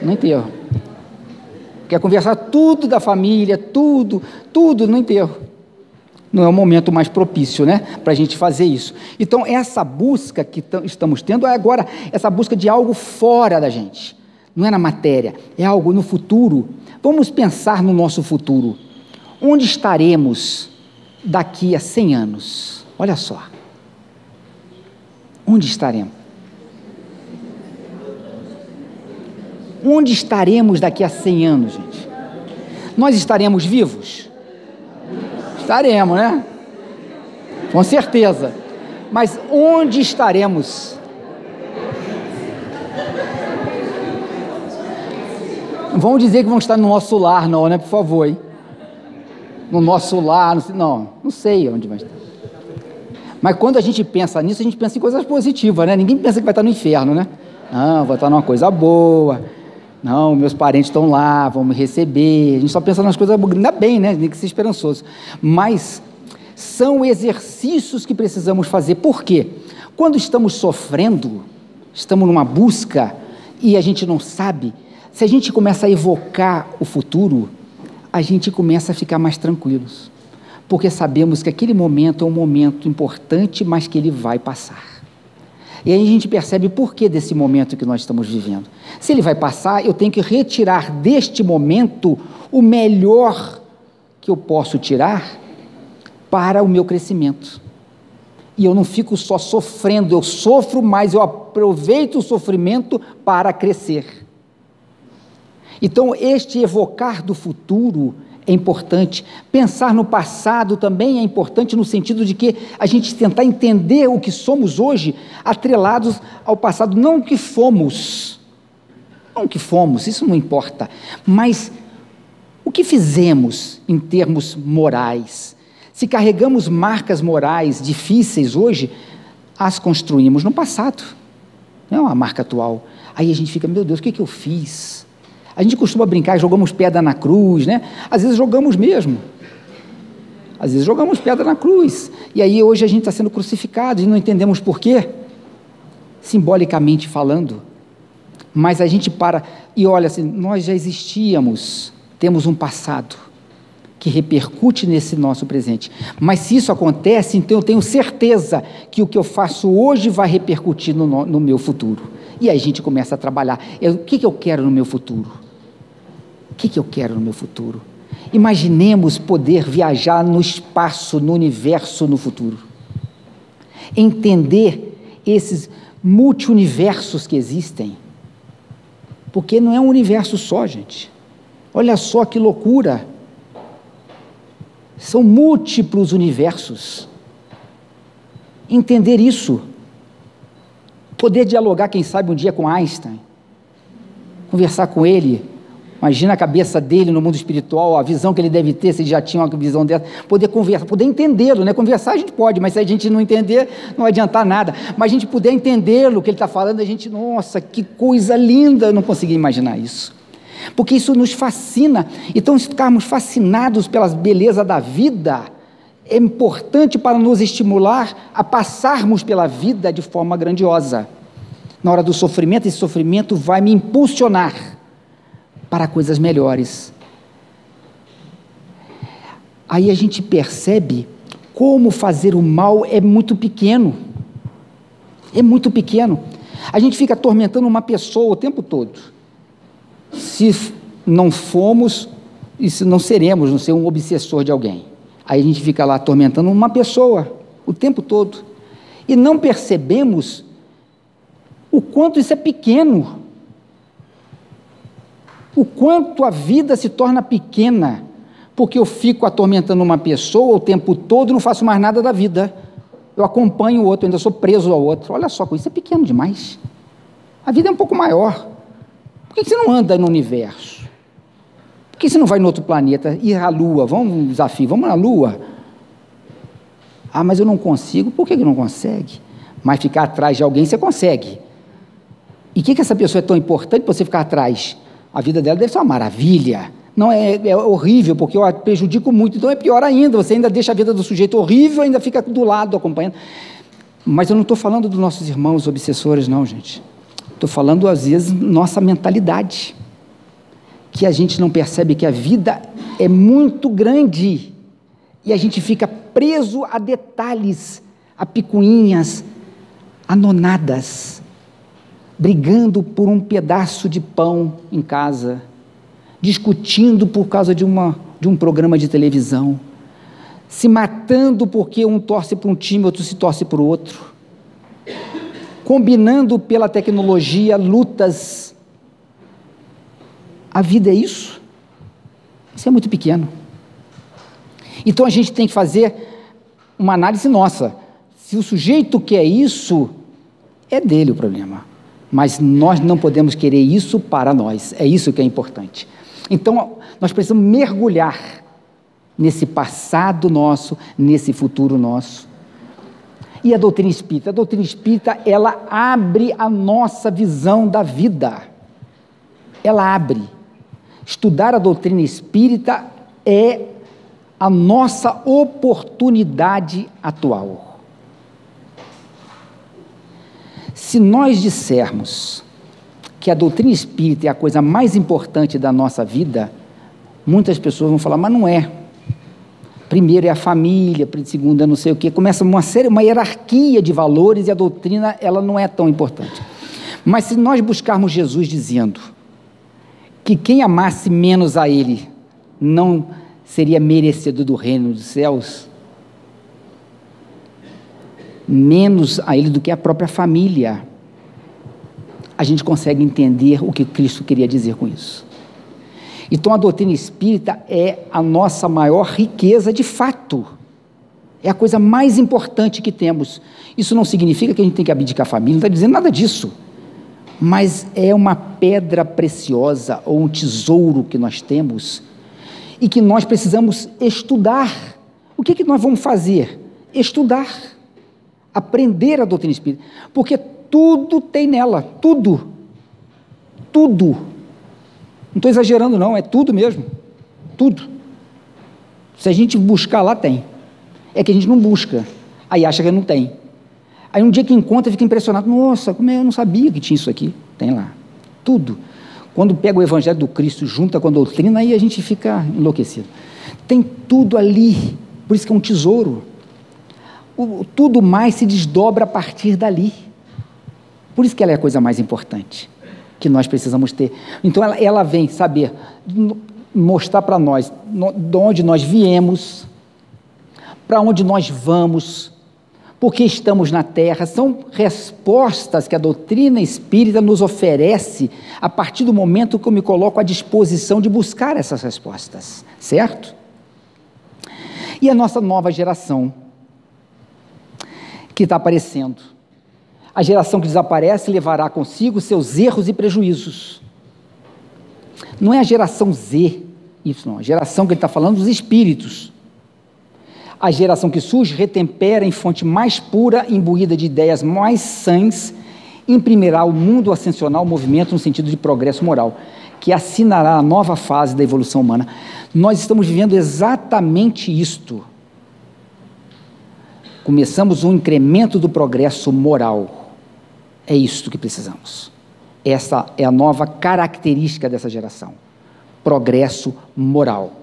No enterro. Quer conversar tudo da família, tudo no enterro. não é o momento mais propício, né, para a gente fazer isso. Então, essa busca que estamos tendo é agora, essa busca de algo fora da gente, não é na matéria, é algo no futuro. Vamos pensar no nosso futuro. Onde estaremos daqui a 100 anos? Olha só. Onde estaremos? Onde estaremos daqui a 100 anos, gente? Nós estaremos vivos? Estaremos, né? Com certeza. Mas onde estaremos? Não vamos dizer que vamos estar no nosso lar, não, né? Por favor, hein? No nosso lar, não sei onde vai estar. Mas quando a gente pensa nisso, a gente pensa em coisas positivas, né? Ninguém pensa que vai estar no inferno, né? Não, vai estar numa coisa boa. Não, meus parentes estão lá, vão me receber. A gente só pensa nas coisas boas. Ainda bem, né? Tem que ser esperançoso. Mas são exercícios que precisamos fazer. Por quê? Quando estamos sofrendo, estamos numa busca e a gente não sabe, se a gente começa a evocar o futuro, a gente começa a ficar mais tranquilos. Porque sabemos que aquele momento é um momento importante, mas que ele vai passar. E aí a gente percebe o porquê desse momento que nós estamos vivendo. Se ele vai passar, eu tenho que retirar deste momento o melhor que eu posso tirar para o meu crescimento. E eu não fico só sofrendo, eu sofro, mas eu aproveito o sofrimento para crescer. Então, este evocar do futuro é importante. Pensar no passado também é importante no sentido de que a gente tentar entender o que somos hoje, atrelados ao passado, não o que fomos, isso não importa, mas o que fizemos em termos morais. Se carregamos marcas morais difíceis hoje, as construímos no passado, não é uma marca atual. Aí a gente fica, meu Deus, o que eu fiz? A gente costuma brincar, jogamos pedra na cruz, né? Às vezes jogamos mesmo. Às vezes jogamos pedra na cruz. E aí hoje a gente está sendo crucificado e não entendemos por quê. Simbolicamente falando. Mas a gente para e olha assim, nós já existíamos, temos um passado que repercute nesse nosso presente. Mas se isso acontece, então eu tenho certeza que o que eu faço hoje vai repercutir no meu futuro. E aí a gente começa a trabalhar. O que eu quero no meu futuro? O que eu quero no meu futuro? Imaginemos poder viajar no espaço, no universo, no futuro. Entender esses multi-universos que existem. Porque não é um universo só, gente. Olha só que loucura. São múltiplos universos. Entender isso. Poder dialogar, quem sabe, um dia com Einstein. Conversar com ele. Imagina a cabeça dele no mundo espiritual, a visão que ele deve ter, se ele já tinha uma visão dessa. Poder conversar, poder entendê-lo, né? Conversar a gente pode, mas se a gente não entender, não vai adiantar nada. Mas a gente puder entendê-lo, o que ele está falando, a gente, nossa, que coisa linda, eu não consegui imaginar isso. Porque isso nos fascina. Então, se ficarmos fascinados pelas belezas da vida, é importante para nos estimular a passarmos pela vida de forma grandiosa. Na hora do sofrimento, esse sofrimento vai me impulsionar para coisas melhores. Aí a gente percebe como fazer o mal é muito pequeno. É muito pequeno. A gente fica atormentando uma pessoa o tempo todo. Se não fomos, e se não seremos, não ser um obsessor de alguém. Aí a gente fica lá atormentando uma pessoa o tempo todo. E não percebemos o quanto isso é pequeno. O quanto a vida se torna pequena, porque eu fico atormentando uma pessoa o tempo todo e não faço mais nada da vida. Eu acompanho o outro, ainda sou preso ao outro. Olha só, isso é pequeno demais. A vida é um pouco maior. Por que você não anda no universo? Por que você não vai no outro planeta, ir à Lua? Vamos um desafio, vamos na Lua. Ah, mas eu não consigo. Por que não consegue? Mas ficar atrás de alguém você consegue. E o que essa pessoa é tão importante para você ficar atrás? A vida dela deve ser uma maravilha. Não é horrível, porque eu a prejudico muito, então é pior ainda, você ainda deixa a vida do sujeito horrível, ainda fica do lado acompanhando. Mas eu não estou falando dos nossos irmãos obsessores, não, gente. Estou falando, às vezes, nossa mentalidade, que a gente não percebe que a vida é muito grande, e a gente fica preso a detalhes, a picuinhas, a nonadas, brigando por um pedaço de pão em casa, discutindo por causa de um programa de televisão, se matando porque um torce para um time, outro se torce para o outro, combinando pela tecnologia lutas. A vida é isso? Isso é muito pequeno. Então a gente tem que fazer uma análise nossa. Se o sujeito quer isso, é dele o problema. Mas nós não podemos querer isso para nós. É isso que é importante. Então nós precisamos mergulhar nesse passado nosso, nesse futuro nosso. E a doutrina espírita? A doutrina espírita, ela abre a nossa visão da vida. Ela abre. Estudar a doutrina espírita é a nossa oportunidade atual. Se nós dissermos que a doutrina espírita é a coisa mais importante da nossa vida, muitas pessoas vão falar, mas não é. Primeiro é a família, segundo é não sei o quê, começa uma hierarquia de valores e a doutrina ela não é tão importante. Mas se nós buscarmos Jesus dizendo que quem amasse menos a Ele não seria merecedor do reino dos céus, menos a Ele do que a própria família, a gente consegue entender o que Cristo queria dizer com isso. Então a doutrina espírita é a nossa maior riqueza de fato, é a coisa mais importante que temos. Isso não significa que a gente tem que abdicar a família, não está dizendo nada disso, mas é uma pedra preciosa ou um tesouro que nós temos e que nós precisamos estudar. O que nós vamos fazer? Estudar, aprender a doutrina espírita, porque tudo tem nela, tudo, não estou exagerando não, é tudo mesmo, tudo. Se a gente buscar lá, tem. É que a gente não busca, aí acha que não tem. Aí um dia que encontra, fica impressionado, nossa, como eu não sabia que tinha isso aqui. Tem lá, tudo. Quando pega o Evangelho do Cristo, junta com a doutrina, aí a gente fica enlouquecido. Tem tudo ali, por isso que é um tesouro. Tudo mais se desdobra a partir dali. Por isso que ela é a coisa mais importante que nós precisamos ter. Então ela vem saber, mostrar para nós de onde nós viemos, para onde nós vamos, por que estamos na Terra. São respostas que a doutrina espírita nos oferece a partir do momento que eu me coloco à disposição de buscar essas respostas, certo? E a nossa nova geração que está aparecendo, a geração que desaparece levará consigo seus erros e prejuízos. Não é a geração Z, isso não, a geração que ele está falando dos espíritos. A geração que surge retempera em fonte mais pura, imbuída de ideias mais sãs, imprimirá ao mundo ascensional o movimento no sentido de progresso moral, que assinará a nova fase da evolução humana. Nós estamos vivendo exatamente isto. Começamos um incremento do progresso moral. É isto que precisamos. Essa é a nova característica dessa geração. Progresso moral.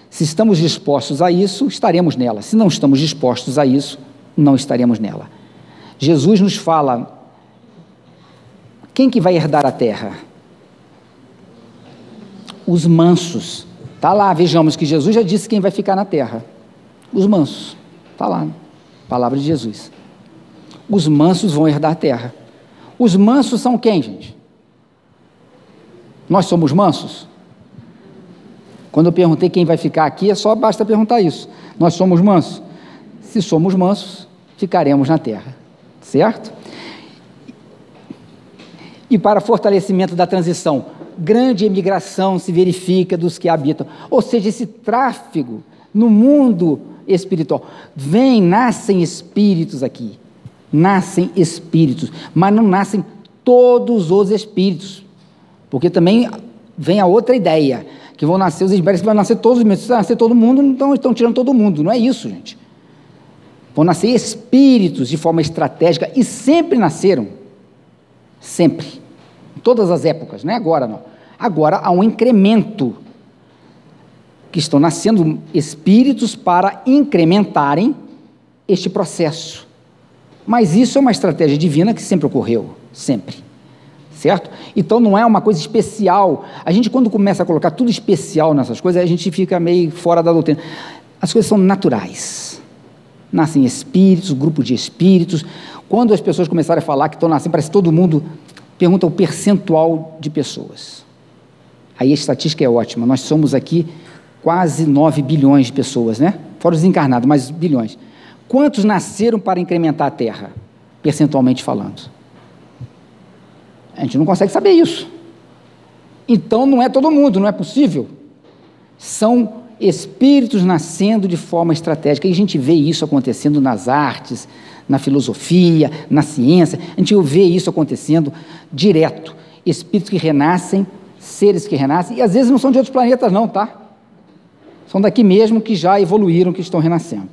Se estamos dispostos a isso, estaremos nela. Se não estamos dispostos a isso, não estaremos nela. Jesus nos fala, quem que vai herdar a terra? Os mansos. Está lá, vejamos que Jesus já disse quem vai ficar na terra. Os mansos. Está lá, palavra de Jesus. Os mansos vão herdar a terra. Os mansos são quem, gente? Nós somos mansos? Quando eu perguntei quem vai ficar aqui, só basta perguntar isso. Nós somos mansos? Se somos mansos, ficaremos na terra, certo? E para fortalecimento da transição, grande emigração se verifica dos que habitam, ou seja, esse tráfego no mundo espiritual. Nascem espíritos aqui, nascem espíritos, mas não nascem todos os espíritos, porque também vem a outra ideia, que vão nascer os espíritos, que vão nascer todos os espíritos. Se nascer todo mundo, então estão tirando todo mundo, não é isso, gente. Vão nascer espíritos de forma estratégica, e sempre nasceram, sempre, em todas as épocas, não é agora não. Agora há um incremento, que estão nascendo espíritos para incrementarem este processo. Mas isso é uma estratégia divina que sempre ocorreu, sempre, certo? Então não é uma coisa especial. A gente, quando começa a colocar tudo especial nessas coisas, a gente fica meio fora da doutrina. As coisas são naturais. Nascem espíritos, grupo de espíritos. Quando as pessoas começarem a falar que estão nascendo, parece que todo mundo pergunta o percentual de pessoas. Aí a estatística é ótima. Nós somos aqui quase 9 bilhões de pessoas, né? Fora os encarnados, mas bilhões. Quantos nasceram para incrementar a Terra, percentualmente falando? A gente não consegue saber isso. Então não é todo mundo, não é possível. São espíritos nascendo de forma estratégica, e a gente vê isso acontecendo nas artes, na filosofia, na ciência, a gente vê isso acontecendo direto. Espíritos que renascem, seres que renascem, e às vezes não são de outros planetas não, tá? São daqui mesmo, que já evoluíram, que estão renascendo.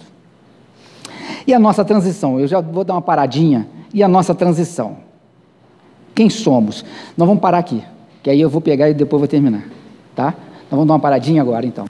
E a nossa transição? Eu já vou dar uma paradinha. E a nossa transição? Quem somos? Nós vamos parar aqui, que aí eu vou pegar e depois vou terminar, tá? Nós vamos dar uma paradinha agora, então.